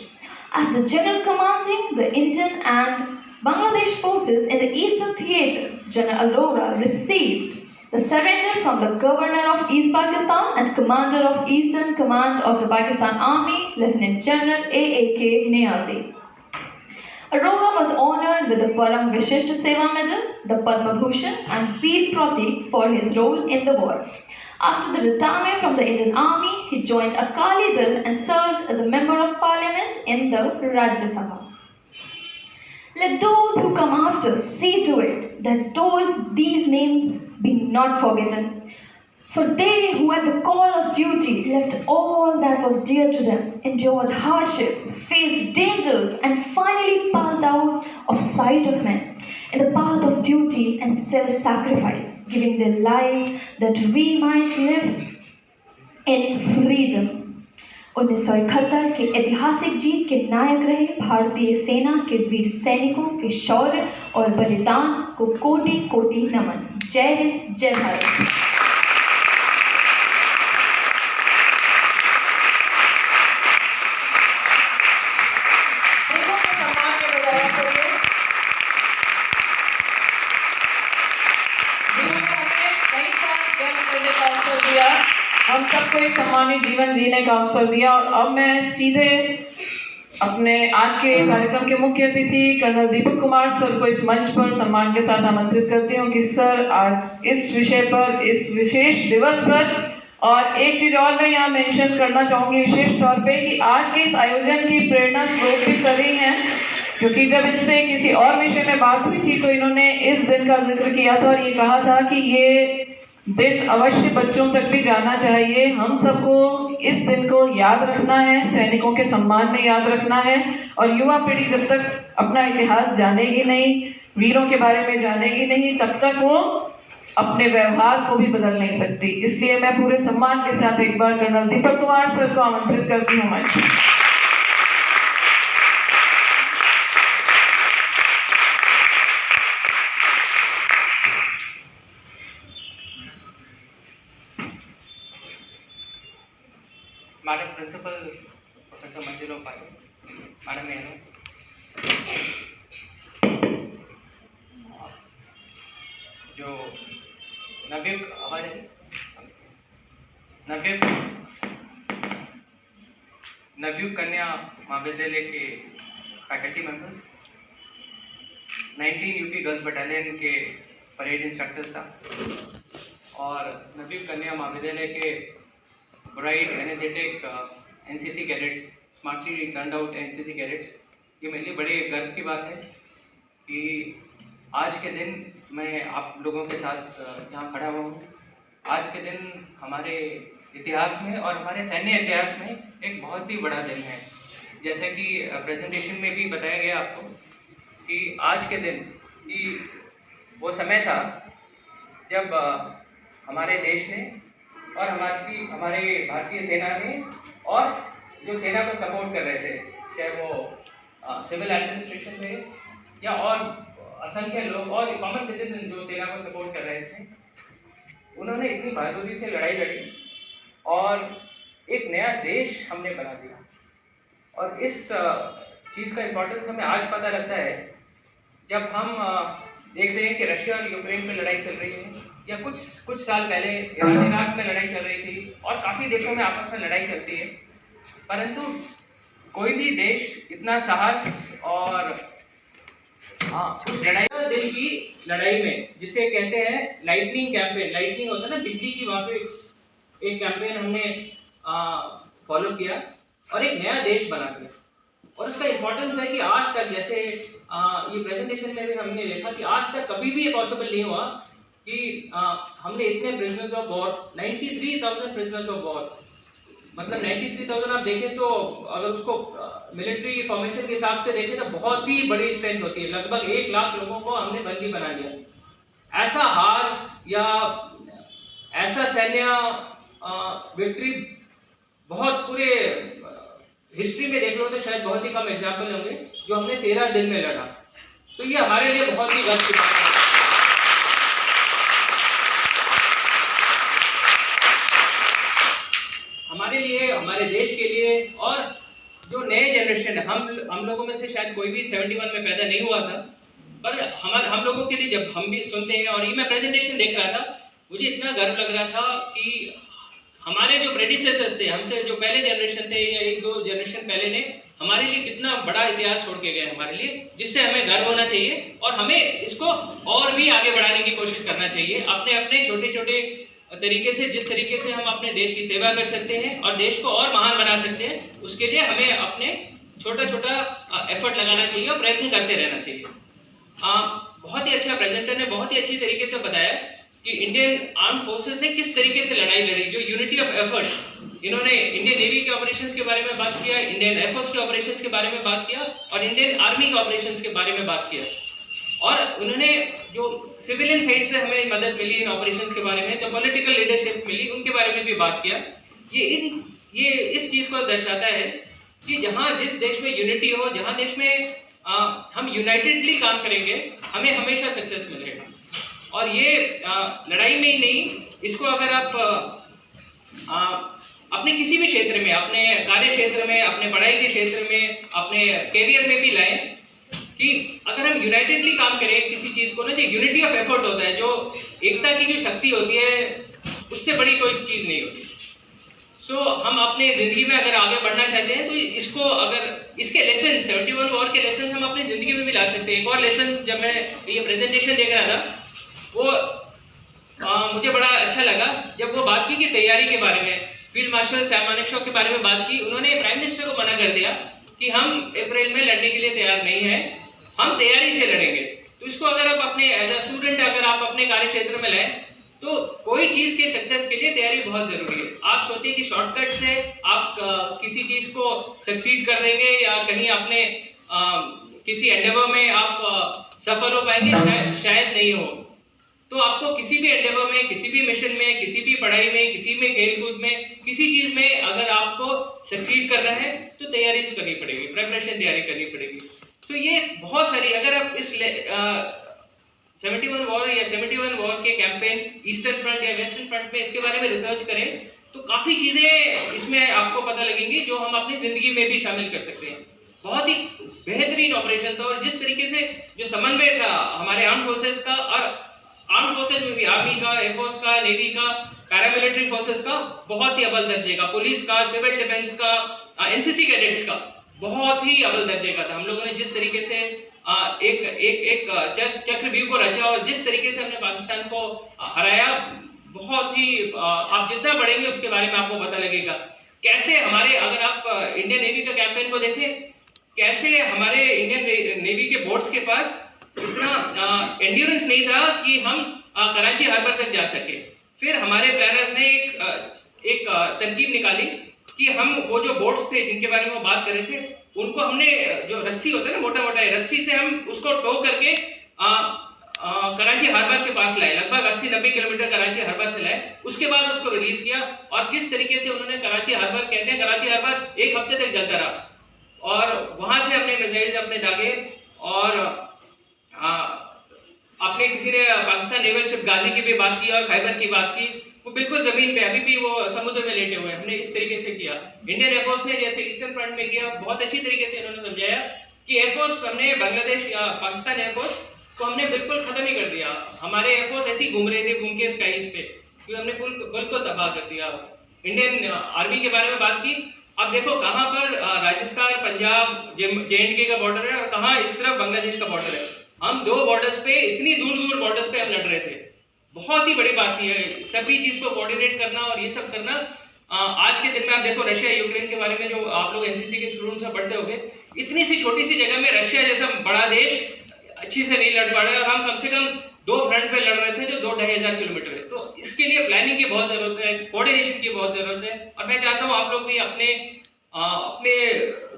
As the General commanding the Indian and Bangladesh forces in the Eastern Theatre, General Arora received the surrender from the Governor of East Pakistan and Commander of Eastern Command of the Pakistan Army, Lieutenant General A.A.K. Niazi. Arora was honored with the Param Vishishta Seva Medal, the Padma Bhushan and Veer Pratik for his role in the war. After the retirement from the Indian Army, he joined Akali Dal and served as a member of parliament in the Rajya Sabha. Let those who come after see to it that these names be not forgotten. For they who at the call of duty left all that was dear to them, endured hardships, faced dangers, and finally passed out of sight of men in the path of duty and self-sacrifice, giving their lives that we might live in freedom. 1971 के ऐतिहासिक जीत के नायक रहे भारतीय सेना के वीर सैनिकों के शौर्य और बलिदान को कोटि कोटि नमन। जय हिंद, जय भारत। हम सबको एक सम्मानित जीवन जीने का अवसर दिया और अब मैं सीधे अपने आज के कार्यक्रम के मुख्य अतिथि कर्नल दीपक कुमार सर को इस मंच पर सम्मान के साथ आमंत्रित करती हूँ कि सर आज इस विषय पर, इस विशेष दिवस पर, और एक चीज़ और मैं यहाँ मेंशन करना चाहूँगी विशेष तौर पे कि आज के इस आयोजन की प्रेरणा स्रोत भी सभी हैं, क्योंकि जब इनसे किसी और विषय में बात हुई थी तो इन्होंने इस दिन का जिक्र किया था और ये कहा था कि ये दिन अवश्य बच्चों तक भी जाना चाहिए। हम सबको इस दिन को याद रखना है, सैनिकों के सम्मान में याद रखना है। और युवा पीढ़ी जब तक अपना इतिहास जानेगी नहीं, वीरों के बारे में जानेगी नहीं, तब तक वो अपने व्यवहार को भी बदल नहीं सकती। इसलिए मैं पूरे सम्मान के साथ एक बार कर्नल दीपक कुमार सर को आमंत्रित करती हूँ मंच पर। Madam principal professor Manjula Patil, madam Menu, जो नवयुग कन्या महाविद्यालय के faculty members, 19 UP girls battalion के परेड इंस्ट्रक्टर स्टाफ और नवयुग कन्या महाविद्यालय के bright energetic NCC cadets, smartly turned out NCC cadets, ये मेरे लिए बड़े गर्व की बात है कि आज के दिन मैं आप लोगों के साथ यहाँ खड़ा हुआ हूँ। आज के दिन हमारे इतिहास में और हमारे सैन्य इतिहास में एक बहुत ही बड़ा दिन है। जैसे कि प्रेजेंटेशन में भी बताया गया आपको कि आज के दिन की वो समय था जब हमारे देश ने और हमारे भारतीय सेना ने और जो सेना को सपोर्ट कर रहे थे, चाहे वो सिविल एडमिनिस्ट्रेशन में या और असंख्य लोग और कॉमन सिटीजन जो सेना को सपोर्ट कर रहे थे, उन्होंने इतनी बहादुरी से लड़ाई लड़ी और एक नया देश हमने बना दिया। और इस चीज़ का इम्पोर्टेंस हमें आज पता लगता है जब हम देखते हैं कि रशिया और यूक्रेन में लड़ाई चल रही है, या कुछ साल पहले ईरान इराक में लड़ाई चल रही थी और काफ़ी देशों में आपस में लड़ाई चलती है, परंतु कोई भी देश इतना साहस और उस लड़ाई दिन की लड़ाई में, जिसे कहते हैं लाइटनिंग कैंपेन, लाइटनिंग होता है ना बिजली की, वहाँ पे एक कैंपेन हमने फॉलो किया और एक नया देश बना दिया। और उसका इम्पोर्टेंस है कि आज तक, जैसे ये प्रेजेंटेशन में भी हमने देखा कि आज तक कभी भी ये पॉसिबल नहीं हुआ कि हमने इतने prisoners of war, 93,000 prisoners of war, मतलब 93,000 आप देखें तो अगर उसको मिलिट्री फॉर्मेशन के हिसाब से देखें तो बहुत ही बड़ी स्ट्रेंथ होती है। लगभग 1 लाख लोगों को हमने बंदी बना दिया। ऐसा हार या ऐसा सैन्य विक्ट्री बहुत पूरे हिस्ट्री में देख लो तो शायद बहुत ही कम एग्जाम्पल होंगे जो हमने 13 दिन में लड़ा। तो ये हमारे लिए बहुत ही गर्व की बात है। हमारे लिए, हमारे देश के लिए, और जो नए जनरेशन है, हम लोगों में से शायद कोई भी 71 में पैदा नहीं हुआ था, पर हम लोगों के लिए जब हम भी सुनते हैं, और ये मैं प्रेजेंटेशन देख रहा था, मुझे इतना गर्व लग रहा था कि हमारे जो प्रेडिसेसर्स थे, हमसे जो पहले जनरेशन थे या 1-2 जनरेशन पहले ने हमारे लिए कितना बड़ा इतिहास छोड़ के गए हमारे लिए, जिससे हमें गर्व होना चाहिए और हमें इसको और भी आगे बढ़ाने की कोशिश करना चाहिए अपने अपने छोटे छोटे तरीके से। जिस तरीके से हम अपने देश की सेवा कर सकते हैं और देश को और महान बना सकते हैं, उसके लिए हमें अपने छोटा छोटा एफर्ट लगाना चाहिए और प्रयत्न करते रहना चाहिए। बहुत ही अच्छा प्रेजेंटर ने बहुत ही अच्छी तरीके से बताया कि इंडियन आर्म फोर्सेस ने किस तरीके से लड़ाई लड़ी, जो यूनिटी ऑफ एफर्ट। इन्होंने इंडियन नेवी के ऑपरेशंस के बारे में बात किया, इंडियन एयरफोर्स के ऑपरेशंस के बारे में बात किया और इंडियन आर्मी के ऑपरेशंस के बारे में बात किया। और उन्होंने जो सिविलियन साइड से हमें मदद मिली इन ऑपरेशंस के बारे में, जो पॉलिटिकल लीडरशिप मिली, उनके बारे में भी बात किया। ये इस चीज़ को दर्शाता है कि जहाँ जिस देश में यूनिटी हो, जहाँ देश में हम यूनाइटेडली काम करेंगे, हमें हमेशा सक्सेस मिलेगा। और ये लड़ाई में ही नहीं, इसको अगर आप अपने किसी भी क्षेत्र में, अपने कार्य क्षेत्र में, अपने पढ़ाई के क्षेत्र में, अपने कैरियर में भी लाएं कि अगर हम यूनाइटेडली काम करें किसी चीज़ को ना, जो यूनिटी ऑफ एफर्ट होता है, जो एकता की जो शक्ति होती है, उससे बड़ी कोई चीज़ नहीं होती। सो हम अपने ज़िंदगी में अगर आगे बढ़ना चाहते हैं तो इसको, अगर इसके लेसन 71 वॉर के लेसन हम अपनी ज़िंदगी में भी ला सकते हैं। एक और लेसन, जब मैं ये प्रेजेंटेशन देख रहा था, वो मुझे बड़ा अच्छा लगा जब वो बात की कि तैयारी के बारे में, फील्ड मार्शल सैम मानेकशॉ के बारे में बात की। उन्होंने प्राइम मिनिस्टर को मना कर दिया कि हम अप्रैल में लड़ने के लिए तैयार नहीं हैं, हम तैयारी से लड़ेंगे। तो इसको अगर आप अपने एज अ स्टूडेंट अगर आप अपने कार्य क्षेत्र में लाएं तो कोई चीज़ के सक्सेस के लिए तैयारी बहुत ज़रूरी है। आप सोचिए कि शॉर्टकट से आप किसी चीज़ को सक्सीड कर देंगे या कहीं अपने किसी एंडेवर में आप सफल हो पाएंगे, शायद नहीं हो। तो आपको किसी भी एंडेवर में, किसी भी मिशन में, किसी भी पढ़ाई में, किसी में खेलकूद में, किसी चीज़ में अगर आपको सक्सीड करना है तो तैयारी तो करनी पड़ेगी, प्रिपरेशन तैयारी करनी पड़ेगी। तो ये बहुत सारी, अगर आप इस 71 वॉर या 71 वॉर के कैंपेन ईस्टर्न फ्रंट या वेस्टर्न फ्रंट में इसके बारे में रिसर्च करें तो काफ़ी चीज़ें इसमें आपको पता लगेंगी जो हम अपनी ज़िंदगी में भी शामिल कर सकते हैं। बहुत ही बेहतरीन ऑपरेशन था और जिस तरीके से जो समन्वय था हमारे आर्म फोर्सेस का, और आर्म फोर्सेस में भी आर्मी का, एयरफोर्स का, नेवी का, पैरामिलिट्री फोर्सेस का बहुत ही अव्वल दर्जे का, पुलिस का, सिविल डिफेंस का, एनसीसी कैडेट्स का बहुत ही अव्वल दर्जे का था। हम लोगों ने जिस तरीके से एक चक्रव्यूह को रचा और जिस तरीके से हमने पाकिस्तान को हराया, बहुत ही आप जितना पढ़ेंगे उसके बारे में आपको पता लगेगा कैसे हमारे, अगर आप इंडियन नेवी का कैंपेन को देखें, कैसे हमारे इंडियन नेवी के बोट्स के पास इतना एंड्योरेंस नहीं था कि हम कराची हार्बर तक जा सके। फिर हमारे प्लानर्स ने एक तरकीब निकाली कि हम वो जो बोट्स थे जिनके बारे में वो बात कर रहे थे, उनको हमने, जो रस्सी होता है ना मोटा मोटा, रस्सी से हम उसको टो करके कराची हार्बर के पास लाए, लगभग 80-90 किलोमीटर कराची हार्बर से लाए। उसके बाद उसको रिलीज किया और किस तरीके से उन्होंने कराची हार्बर, कहते हैं कराची हार्बर 1 हफ्ते तक जलता रहा और वहां से अपने मिसाइल्स अपने दागे और आपने किसी ने पाकिस्तान नेवल शिप गाजी की भी बात की और खैबर की बात की, वो बिल्कुल जमीन पे, अभी भी वो समुद्र में लेटे हुए हैं। हमने इस तरीके से किया। इंडियन एयरफोर्स ने जैसे ईस्टर्न फ्रंट में किया, बहुत अच्छी तरीके से इन्होंने समझाया कि एयरफोर्स, हमने बांग्लादेश या पाकिस्तान एयरफोर्स को हमने बिल्कुल खत्म ही कर दिया। हमारे एयरफोर्स ऐसे ही घूम रहे थे, घूम के स्काईज पे, क्योंकि हमने बिल्कुल तबाह कर दिया। इंडियन आर्मी के बारे में बात की। अब देखो कहाँ पर राजस्थान, पंजाब, JNK का बॉर्डर है और कहाँ इस तरफ बांग्लादेश का बॉर्डर है। हम 2 बॉर्डर्स पे, इतनी दूर दूर बॉर्डर्स पे हम लड़ रहे थे। बहुत ही बड़ी बात है सभी चीज को कोऑर्डिनेट करना और ये सब करना। आज के दिन में आप देखो रशिया यूक्रेन के बारे में, जो आप लोग एनसीसी के स्टूडेंट्स में पढ़ते होंगे, इतनी सी छोटी सी जगह में रशिया जैसा बड़ा देश अच्छी से नहीं लड़ पा रहे और हम कम से कम 2 फ्रंट पे लड़ रहे थे जो 2-2.5 किलोमीटर है। तो इसके लिए प्लानिंग की बहुत जरूरत है, कोऑर्डिनेशन की बहुत जरूरत है। और मैं चाहता हूँ आप लोग भी अपने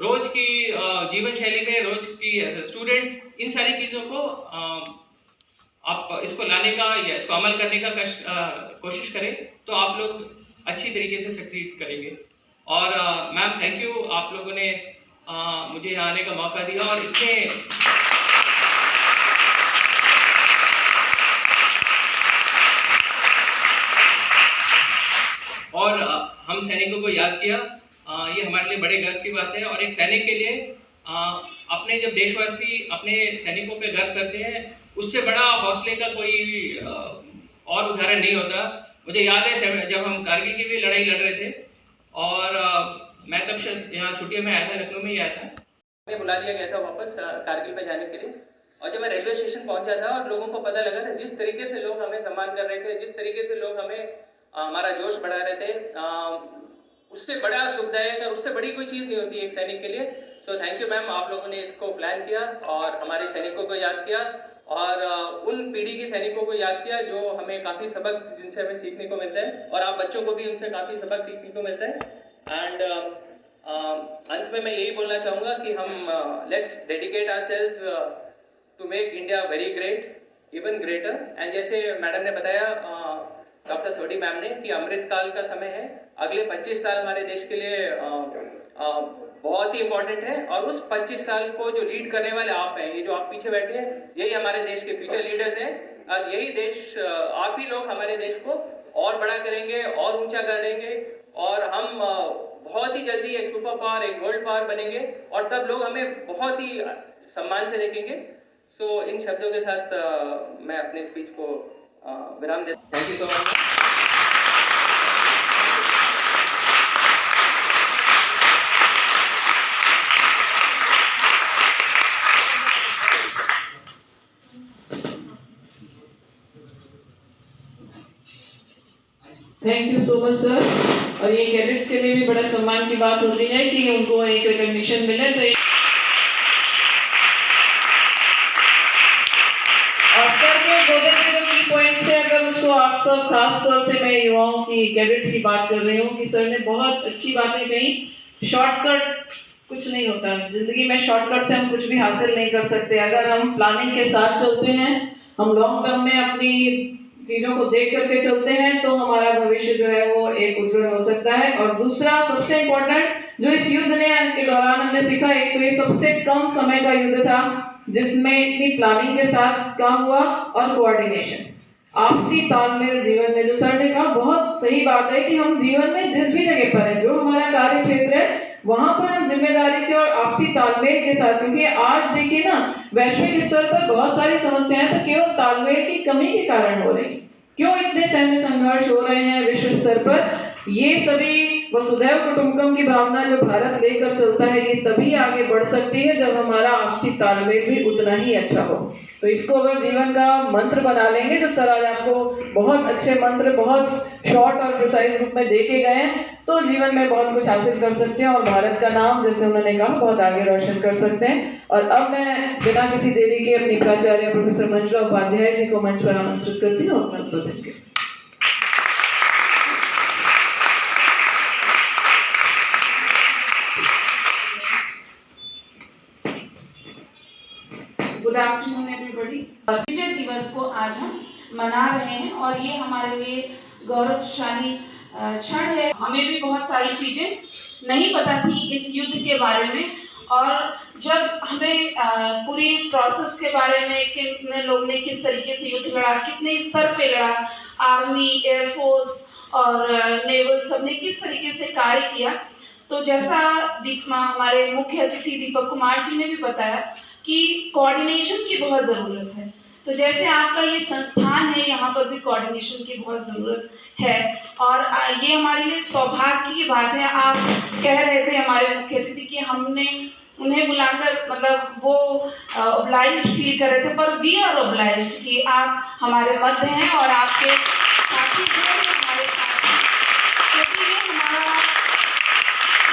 रोज की जीवन शैली में, रोज की एज ए स्टूडेंट, इन सारी चीज़ों को आप इसको लाने का या इसको अमल करने का कोशिश करें तो आप लोग अच्छी तरीके से सक्सीड करेंगे। और मैम थैंक यू, आप लोगों ने मुझे यहाँ आने का मौका दिया और इतने और हम सैनिकों को याद किया, ये हमारे लिए बड़े गर्व की बात है। और एक सैनिक के लिए अपने जब देशवासी अपने सैनिकों पे गर्व करते हैं, उससे बड़ा हौसले का कोई और उदाहरण नहीं होता। मुझे याद है जब हम कारगिल की भी लड़ाई लड़ रहे थे और मैं तब यहाँ छुट्टियों में आया था, लखनऊ में ही आया था, मैं बुला लिया गया था वापस कारगिल में जाने के लिए। और जब मैं रेलवे स्टेशन पहुंचा था और लोगों को पता लगा था जिस तरीके से लोग हमें सम्मान कर रहे थे, जिस तरीके से लोग हमें हमारा जोश बढ़ा रहे थे, उससे बड़ा सुखदायक और उससे बड़ी कोई चीज़ नहीं होती एक सैनिक के लिए। तो थैंक यू मैम, आप लोगों ने इसको प्लान किया और हमारे सैनिकों को याद किया और उन पीढ़ी के सैनिकों को याद किया जो हमें काफ़ी सबक, जिनसे हमें सीखने को मिलता है और आप बच्चों को भी उनसे काफ़ी सबक सीखने को मिलता है। एंड अंत में मैं यही बोलना चाहूँगा कि हम let's dedicate ourselves to make India very great, even greater. And जैसे मैडम ने बताया, डॉक्टर सोडी मैम ने, कि अमृतकाल का समय है, अगले 25 साल हमारे देश के लिए बहुत ही इम्पोर्टेंट है और उस 25 साल को जो लीड करने वाले आप हैं, ये जो आप पीछे बैठे हैं, यही हमारे देश के फ्यूचर लीडर्स हैं और यही देश, आप ही लोग हमारे देश को और बड़ा करेंगे और ऊंचा करेंगे और हम बहुत ही जल्दी एक सुपर पावर, एक वर्ल्ड पावर बनेंगे और तब लोग हमें बहुत ही सम्मान से देखेंगे। सो इन शब्दों के साथ मैं अपने स्पीच को विराम देता हूँ। Thank you so much. Thank you so much sir. और ये कैडेट्स के लिए भी बड़ा सम्मान की बात होती है कि उनको एक रिकॉग्निशन मिले। तो और सर के 2 की पॉइंट से अगर उसको आप सब खास तौर से मैं युवाओं की कैडेट्स की बात कर रही हूँ कि सर ने बहुत अच्छी बातें कही। शॉर्टकट कुछ नहीं होता जिंदगी में, शॉर्टकट से हम कुछ भी हासिल नहीं कर सकते। अगर हम प्लानिंग के साथ चलते हैं, हम लॉन्ग टर्म में अपनी चीज़ों को देख करके चलते हैं, तो हमारा भविष्य जो है वो एक उज्जवल हो सकता है। और दूसरा सबसे इम्पोर्टेंट जो इस युद्ध ने के दौरान हमने सीखा, एक तो ये सबसे कम समय का युद्ध था जिसमें इतनी प्लानिंग के साथ काम हुआ, और कोऑर्डिनेशन, आपसी तालमेल जीवन में, जो सर ने कहा बहुत सही बात है कि हम जीवन में जिस भी जगह पर है, जो हमारा कार्य क्षेत्र है, वहां पर हम जिम्मेदारी से और आपसी तालमेल के साथ, क्योंकि आज देखिए ना वैश्विक स्तर पर बहुत सारी समस्याएं तो केवल तालमेल की कमी के कारण हो रही। क्यों इतने सैन्य संघर्ष हो रहे हैं विश्व स्तर पर? ये सभी वसुधैव कुटुंबकम की भावना जो भारत लेकर चलता है, ये तभी आगे बढ़ सकती है जब हमारा आपसी तालमेल भी उतना ही अच्छा हो। तो इसको अगर जीवन का मंत्र बना लेंगे, तो सर आज आपको बहुत अच्छे मंत्र बहुत शॉर्ट और प्रिसाइज रूप में देके गए हैं, तो जीवन में बहुत कुछ हासिल कर सकते हैं और भारत का नाम, जैसे उन्होंने कहा, बहुत आगे रोशन कर सकते हैं। और अब मैं बिना किसी देरी के अपनी प्राचार्य प्रोफेसर मंजुला उपाध्याय जी को मंच पर आमंत्रित करती हूँ अपना उत्तर देंगे। Good afternoon everybody. विजय दिवस को आज हम मना रहे हैं और ये हमारे लिए गौरवशाली क्षण है। हमें भी बहुत सारी चीजें नहीं पता थी इस युद्ध के बारे में, और जब हमें पूरी प्रोसेस के बारे में, कितने लोग ने किस तरीके से युद्ध लड़ा, कितने स्तर पे लड़ा, आर्मी, एयरफोर्स और नेवल सब ने किस तरीके से कार्य किया, तो जैसा हमारे मुख्य अतिथि दीपक कुमार जी ने भी बताया कि कोऑर्डिनेशन की बहुत ज़रूरत है। तो जैसे आपका ये संस्थान है, यहाँ पर भी कोऑर्डिनेशन की बहुत ज़रूरत है, और ये हमारे लिए सौभाग्य की बात है। आप कह रहे थे हमारे मुख्य अतिथि कि हमने उन्हें बुलाकर, मतलब वो ऑब्लाइज्ड फील कर रहे थे, पर वी आर ऑब्लाइज्ड कि आप हमारे मध्य हैं और आपके साथी जो हैं हमारे साथ हैं, क्योंकि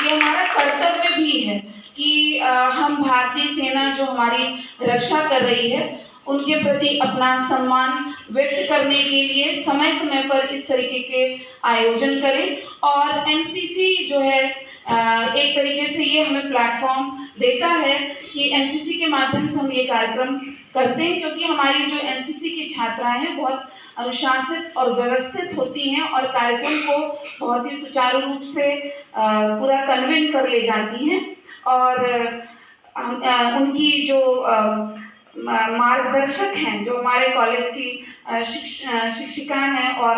ये हमारा कर्तव्य भी है कि हम भारतीय सेना जो हमारी रक्षा कर रही है, उनके प्रति अपना सम्मान व्यक्त करने के लिए समय समय पर इस तरीके के आयोजन करें। और एनसीसी जो है एक तरीके से ये हमें प्लेटफॉर्म देता है कि एनसीसी के माध्यम से हम ये कार्यक्रम करते हैं, क्योंकि हमारी जो एनसीसी की छात्राएं हैं बहुत अनुशासित और व्यवस्थित होती हैं और कार्यक्रम को बहुत ही सुचारू रूप से पूरा कन्वेन कर ले जाती हैं। और उनकी जो मार्गदर्शक हैं, जो हमारे कॉलेज की शिक्षिका हैं, और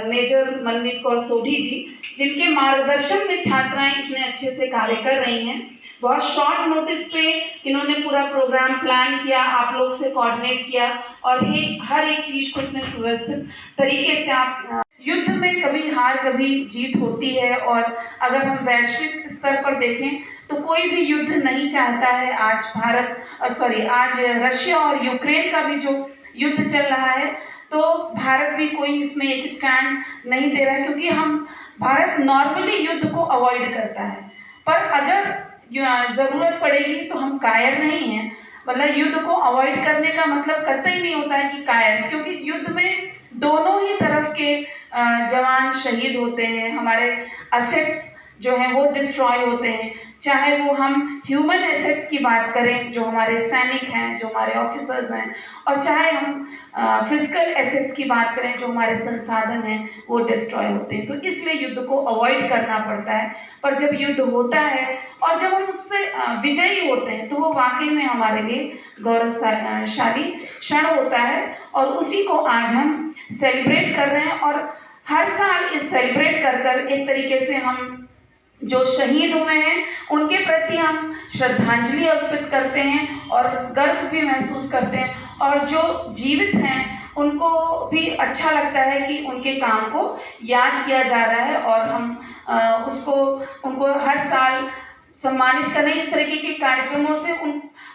मेजर मनमीत कौर सोढ़ी जी, जिनके मार्गदर्शन में छात्राएं इतने अच्छे से कार्य कर रही हैं। बहुत शॉर्ट नोटिस पे इन्होंने पूरा प्रोग्राम प्लान किया, आप लोग से कोऑर्डिनेट किया, और हर एक चीज़ को इतने सुव्यवस्थित तरीके से आप। युद्ध में कभी हार कभी जीत होती है, और अगर हम वैश्विक स्तर पर देखें तो कोई भी युद्ध नहीं चाहता है। आज रशिया और यूक्रेन का भी जो युद्ध चल रहा है, तो भारत भी कोई इसमें एक स्टैंड नहीं दे रहा है, क्योंकि भारत नॉर्मली युद्ध को अवॉइड करता है, पर अगर ज़रूरत पड़ेगी तो हम कायर नहीं हैं। मतलब युद्ध को अवॉइड करने का मतलब कतई नहीं होता है कि कायर है, क्योंकि युद्ध में दोनों ही तरफ के जवान शहीद होते हैं, हमारे असेट्स जो हैं वो डिस्ट्रॉय होते हैं, चाहे वो हम ह्यूमन एसेट्स की बात करें जो हमारे सैनिक हैं, जो हमारे ऑफिसर्स हैं, और चाहे हम फिजिकल एसेट्स की बात करें जो हमारे संसाधन हैं, वो डिस्ट्रॉय होते हैं। तो इसलिए युद्ध को अवॉइड करना पड़ता है। पर जब युद्ध होता है और जब हम उससे विजयी होते हैं, तो वो वाकई में हमारे लिए गौरवशाली क्षण होता है, और उसी को आज हम सेलिब्रेट कर रहे हैं। और हर साल इस सेलिब्रेट कर एक तरीके से हम जो शहीद हुए हैं उनके प्रति हम श्रद्धांजलि अर्पित करते हैं और गर्व भी महसूस करते हैं, और जो जीवित हैं उनको भी अच्छा लगता है कि उनके काम को याद किया जा रहा है, और हम उनको हर साल सम्मानित करें। इस तरीके के कार्यक्रमों से उन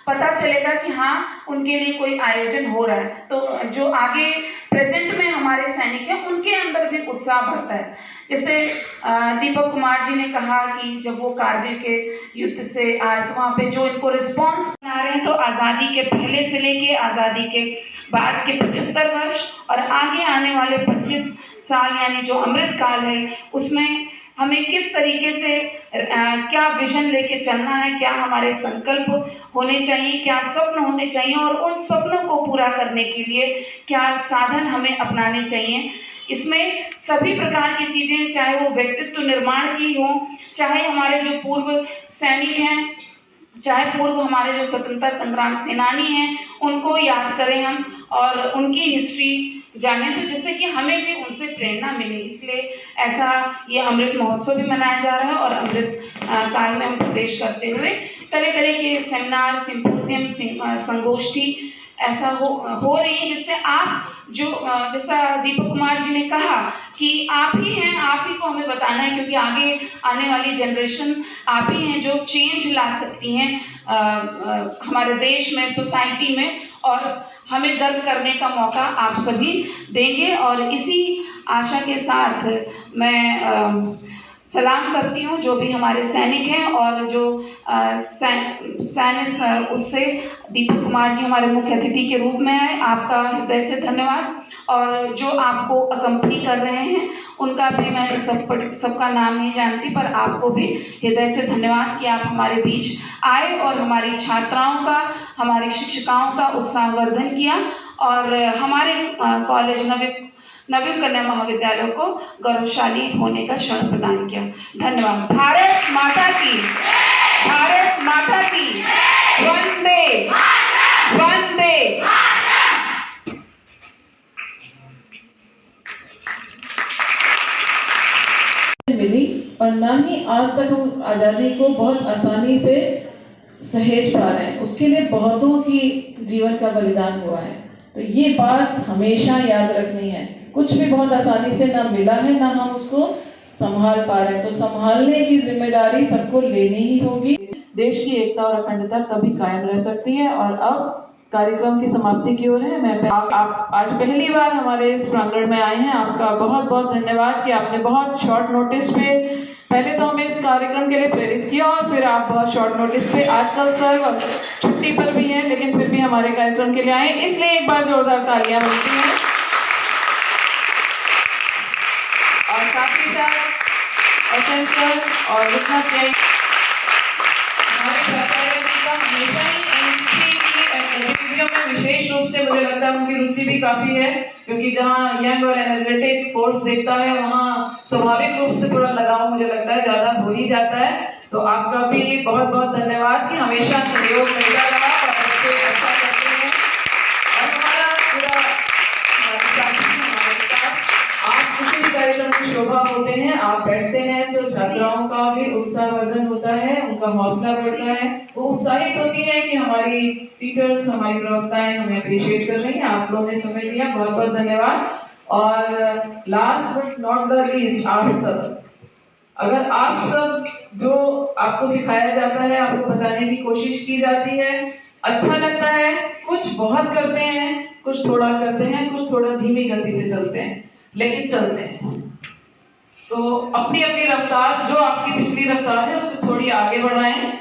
पता चलेगा कि हाँ उनके लिए कोई आयोजन हो रहा है, तो जो आगे प्रेजेंट में हमारे सैनिक हैं उनके अंदर भी उत्साह बढ़ता है। जैसे दीपक कुमार जी ने कहा कि जब वो कारगिल के युद्ध से आए तो वहाँ पे जो इनको रिस्पॉन्स बना रहे हैं, तो आज़ादी के पहले से लेके आज़ादी के बाद के 75 वर्ष और आगे आने वाले 25 साल यानी जो अमृत काल है, उसमें हमें किस तरीके से क्या विजन लेके चलना है, क्या हमारे संकल्प होने चाहिए, क्या स्वप्न होने चाहिए और उन स्वप्नों को पूरा करने के लिए क्या साधन हमें अपनाने चाहिए। इसमें सभी प्रकार की चीज़ें, चाहे वो व्यक्तित्व निर्माण की हो, चाहे हमारे जो पूर्व सैनिक हैं, चाहे पूर्व हमारे जो स्वतंत्रता संग्राम सेनानी हैं, उनको याद करें हम और उनकी हिस्ट्री जाने, तो जिससे कि हमें भी उनसे प्रेरणा मिले। इसलिए ऐसा ये अमृत महोत्सव भी मनाया जा रहा है और अमृत काल में हम प्रवेश करते हुए तरह तरह के सेमिनार, सिंपोजियम, संगोष्ठी ऐसा हो रही है, जिससे आप जो जैसा दीपक कुमार जी ने कहा कि आप ही हैं, आप ही को हमें बताना है, क्योंकि आगे आने वाली जनरेशन आप ही हैं जो चेंज ला सकती हैं हमारे देश में, सोसाइटी में, और हमें गर्व करने का मौका आप सभी देंगे। और इसी आशा के साथ मैं सलाम करती हूँ जो भी हमारे सैनिक हैं और जो सैन्य उससे दीपक कुमार जी हमारे मुख्य अतिथि के रूप में आए, आपका हृदय से धन्यवाद। और जो आपको अकम्पनी कर रहे हैं उनका भी मैं सबका नाम नहीं जानती, पर आपको भी हृदय से धन्यवाद कि आप हमारे बीच आए और हमारी छात्राओं का, हमारी शिक्षिकाओं का उत्साहवर्धन किया और हमारे कॉलेज नवीन कन्या महाविद्यालय को गौरवशाली होने का क्षण प्रदान किया। धन्यवाद। भारत माता की, भारत माता की, वंदे वंदे। मिली और ना ही आज तक हम आज़ादी को बहुत आसानी से सहेज पा रहे हैं, उसके लिए बहुतों की जीवन का बलिदान हुआ है। तो ये बात हमेशा याद रखनी है, कुछ भी बहुत आसानी से ना मिला है ना हम उसको संभाल पा रहे हैं, तो संभालने की जिम्मेदारी सबको लेनी ही होगी। देश की एकता और अखंडता तभी कायम रह सकती है। और अब कार्यक्रम की समाप्ति की ओर है। मैं आप आज पहली बार हमारे इस प्रांगण में आए हैं, आपका बहुत बहुत धन्यवाद कि आपने बहुत शॉर्ट नोटिस पे पहले तो हमें इस कार्यक्रम के लिए प्रेरित किया और फिर आप बहुत शॉर्ट नोटिस पे, आजकल सर छुट्टी पर भी हैं लेकिन फिर भी हमारे कार्यक्रम के लिए आए, इसलिए एक बार जोरदार तालियां मिलती हैं। और साथ ही साथ एसएन सर और विश्वनाथ जैन हमारे प्राचार्य जी का हमेशा ही एनसीसी की गतिविधियों में विशेष रूप से मुझे लगता है उनकी रुचि भी काफ़ी है, क्योंकि जहाँ यंग और एनर्जेटिक फोर्स देखता है वहाँ स्वाभाविक रूप से थोड़ा लगाव मुझे लगता है ज़्यादा हो ही जाता है। तो आपका भी बहुत बहुत धन्यवाद कि हमेशा सहयोग मिलता रहा और बच्चे अच्छा करते हैं। और हमारा पूरा आप किसी भी कार्यक्रम की शोभा होते हैं, आप बैठते हैं तो छात्राओं का भी उत्साहवर्धन होता है, उनका हौसला बढ़ता है, वो उत्साहित होती है कि हमारी टीचर्स, हमारी प्रवक्ताएं हमें अप्रिशिएट कर रही हैं। आप लोगों ने समय दिया, बहुत बहुत धन्यवाद। और last but not the least, आप सब, अगर आप सब जो आपको सिखाया जाता है, आपको बताने की कोशिश की जाती है, अच्छा लगता है, कुछ बहुत करते हैं, कुछ थोड़ा करते हैं, कुछ थोड़ा धीमी गति से चलते हैं, लेकिन चलते हैं, तो अपनी अपनी रफ्तार, जो आपकी पिछली रफ्तार है उससे थोड़ी आगे बढ़ाएं,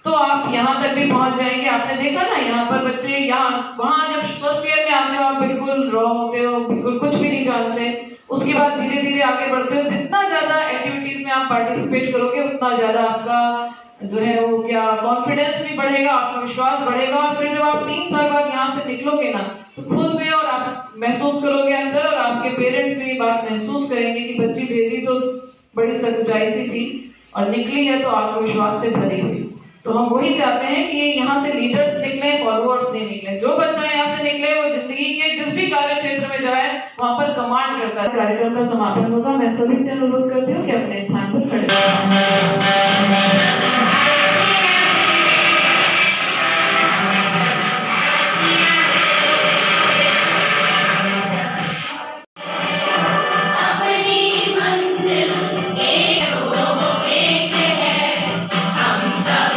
तो आप यहाँ तक भी पहुँच जाएंगे। आपने देखा ना, यहाँ पर बच्चे यहाँ वहाँ जब फर्स्ट ईयर में आते हो आप बिल्कुल रॉ होते हो, बिल्कुल कुछ भी नहीं जानते, उसके बाद धीरे धीरे आगे बढ़ते हो। जितना ज़्यादा एक्टिविटीज़ में आप पार्टिसिपेट करोगे उतना ज़्यादा आपका जो है वो क्या कॉन्फिडेंस भी बढ़ेगा, आत्मविश्वास बढ़ेगा। और फिर जब आप 3 साल बाद यहाँ से निकलोगे ना, तो खुद भी और आप महसूस करोगे अंदर, और आपके पेरेंट्स भी बात महसूस करेंगे कि बच्ची भेजी तो बड़ी सच्चाई सी थी और निकली है तो आत्मविश्वास से भरी हुई। तो हम वही चाहते हैं कि ये यहाँ से लीडर्स निकले, फॉलोअर्स नहीं निकले। जो बच्चा यहाँ से निकले वो जिंदगी के जिस भी कार्य क्षेत्र में जाए वहाँ पर कमांड करता है। कार्यक्रम का समापन होगा। मैं सभी से अनुरोध करती हूँ कि अपने स्थान पर खड़े अपनी मंजिल एक है, हम सब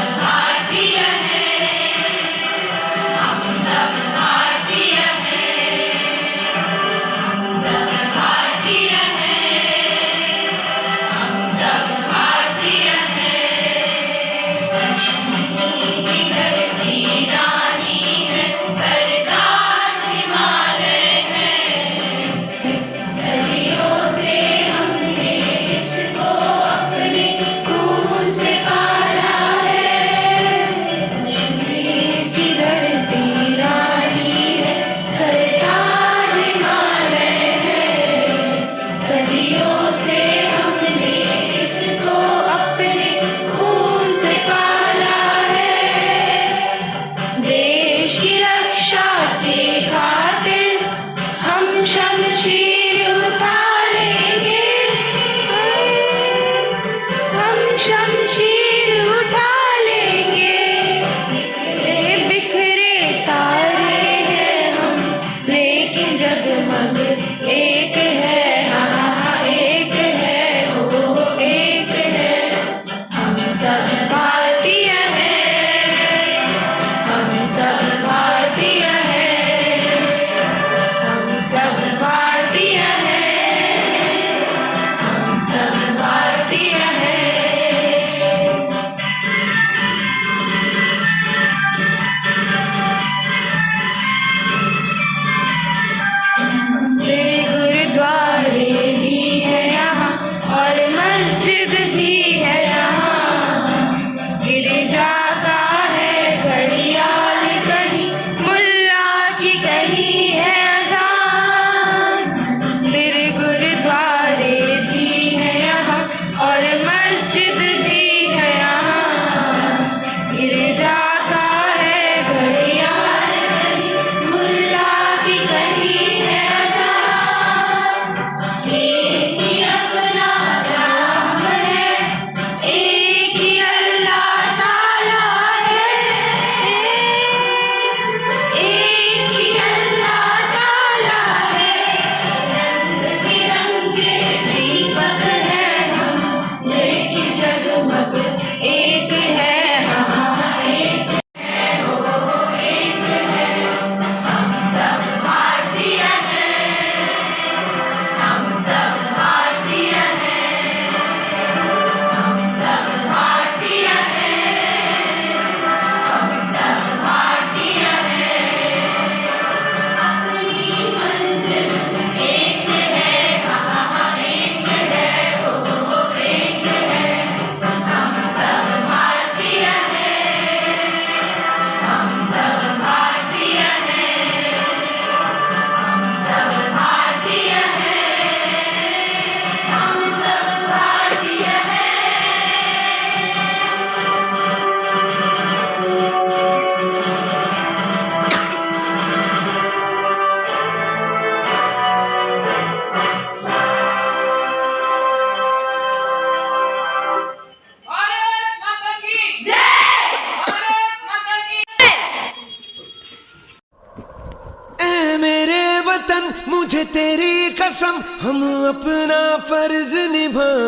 कसम हम अपना फर्ज निभाए,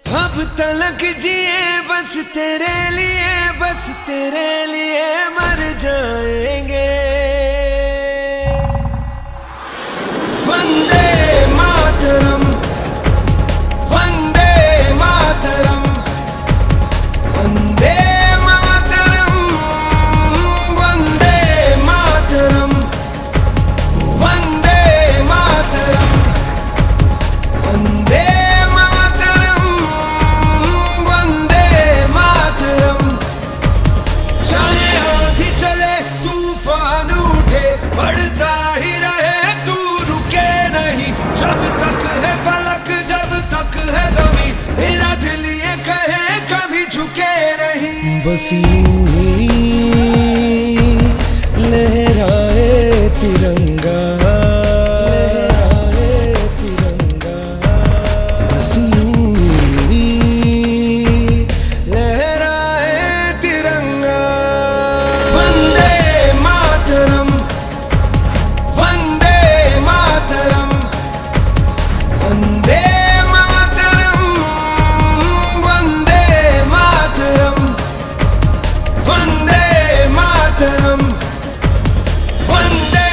अब तलक जिए बस तेरे लिए, बस तेरे लिए मर जाएंगे। वंदे मातरम, वंदे मातरम, वंदे मातरम, वंदे मातरम, वंदे मातरम, वंदे मातरम, वंदे मातरम। चाहे आंधी चले तूफान उठे, बढ़ता ही रहे तू रुके नहीं, जब तक है फलक जब तक है ज़मीं, मेरा दिल ये कहे कभी झुके नहीं। बस यूं ही लहराए तिरंगा, लहराए तिरंगा, बस यूं ही लहराए तिरंगा। वंदे मातरम, वंदे मातरम, वंदे मातरम, वंदे मातरम, वंदे मातरम, वंदे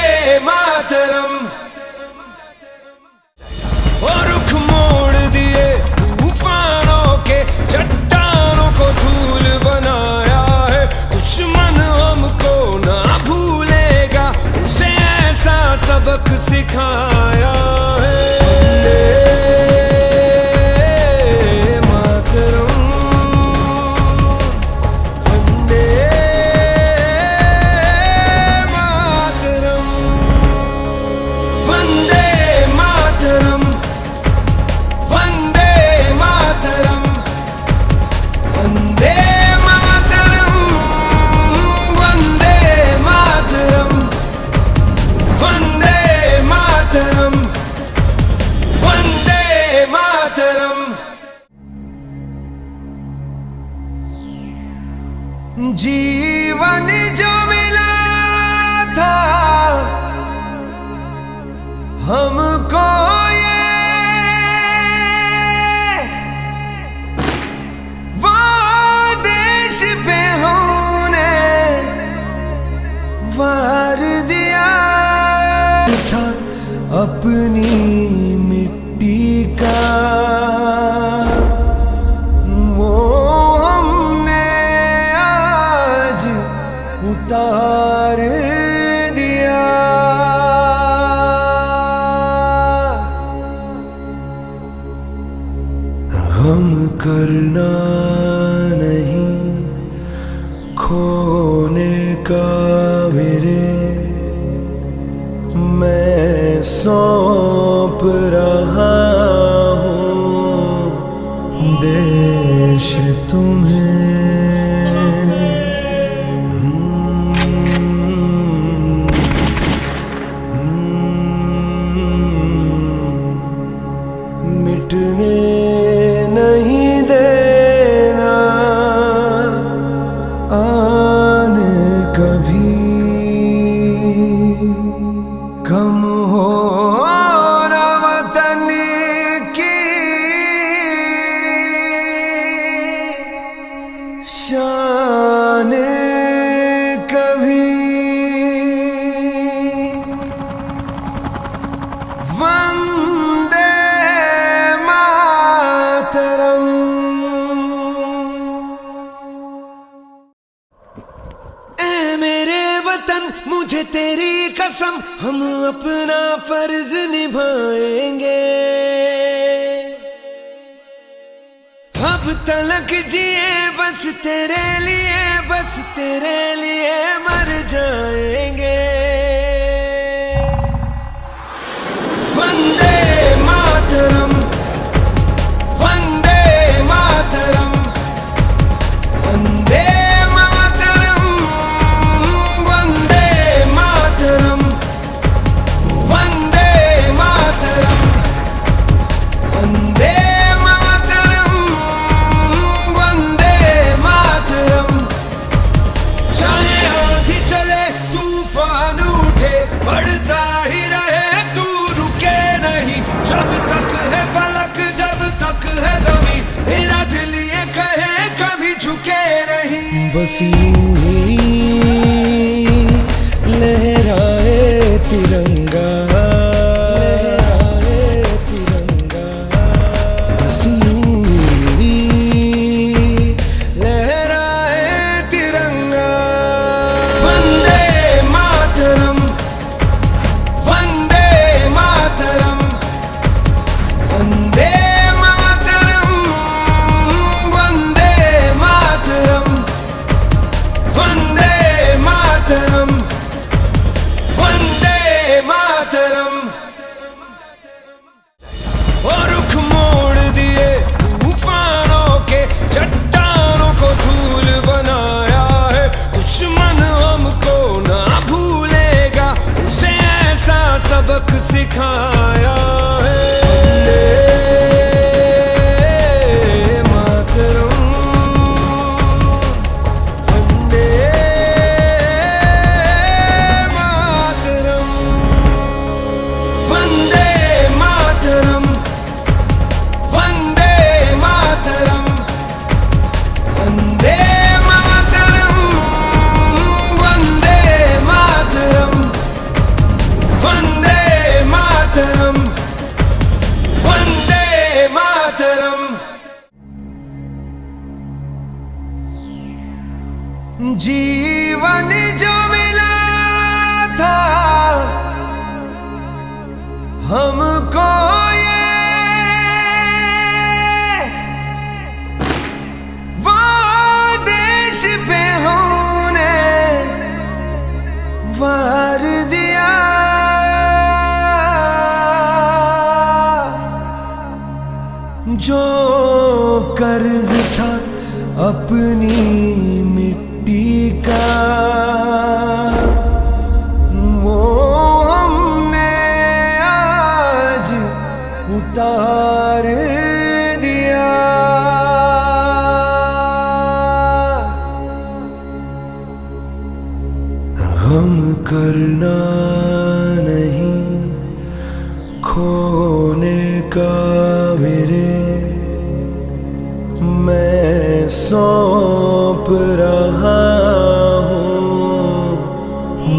मातरम। और रुख मोड़ दिए तूफानों के, चट्टानों को धूल बनाया है, दुश्मन हमको ना भूलेगा, उसे ऐसा सबक सिखाया है। वंदे मातरम, वंदे मातरम, वंदे मातरम, वंदे मातरम, वंदे मातरम, वंदे मातरम, वंदे मातरम, वंदे मातरम। जीवन जो मिला था हमको ये, वो देश पे हमने वार दिया था, अपनी मिट्टी का वो हमने आज उतार दिया। हम करना नहीं खोने का मेरे, मैं सौंप रहा हूँ देश तुम्हें। मिटने नहीं देना आने कभी, कम हो ना वतन की शान कभी। वंदे मातरम। ऐ मेरे वतन मुझे तेरी कसम, हम अपना फर्ज निभाएंगे, अब तलक जिए बस तेरे लिए, बस तेरे लिए मर जाएंगे। वंदे मातरम, वंदे मातरम, वंदे मातरम, वंदे मातरम, वंदे मातरम, वंदे मातरम, वंदे मातरम। चाहे आंधी चले तूफान जीवन जो मिला था हमको ये वो देश पे होने वार दिया। जो कर्ज था अपनी मिट्टी का वो हमने आज उतार दिया। हम करना नहीं खोने का मेरे मैं सौंप रहा हूँ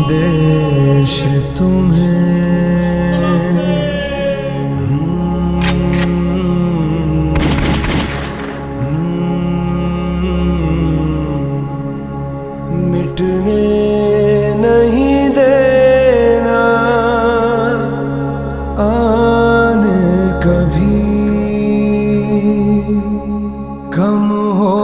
देश तुम्हें। मिटने नहीं देना आने कभी कम हो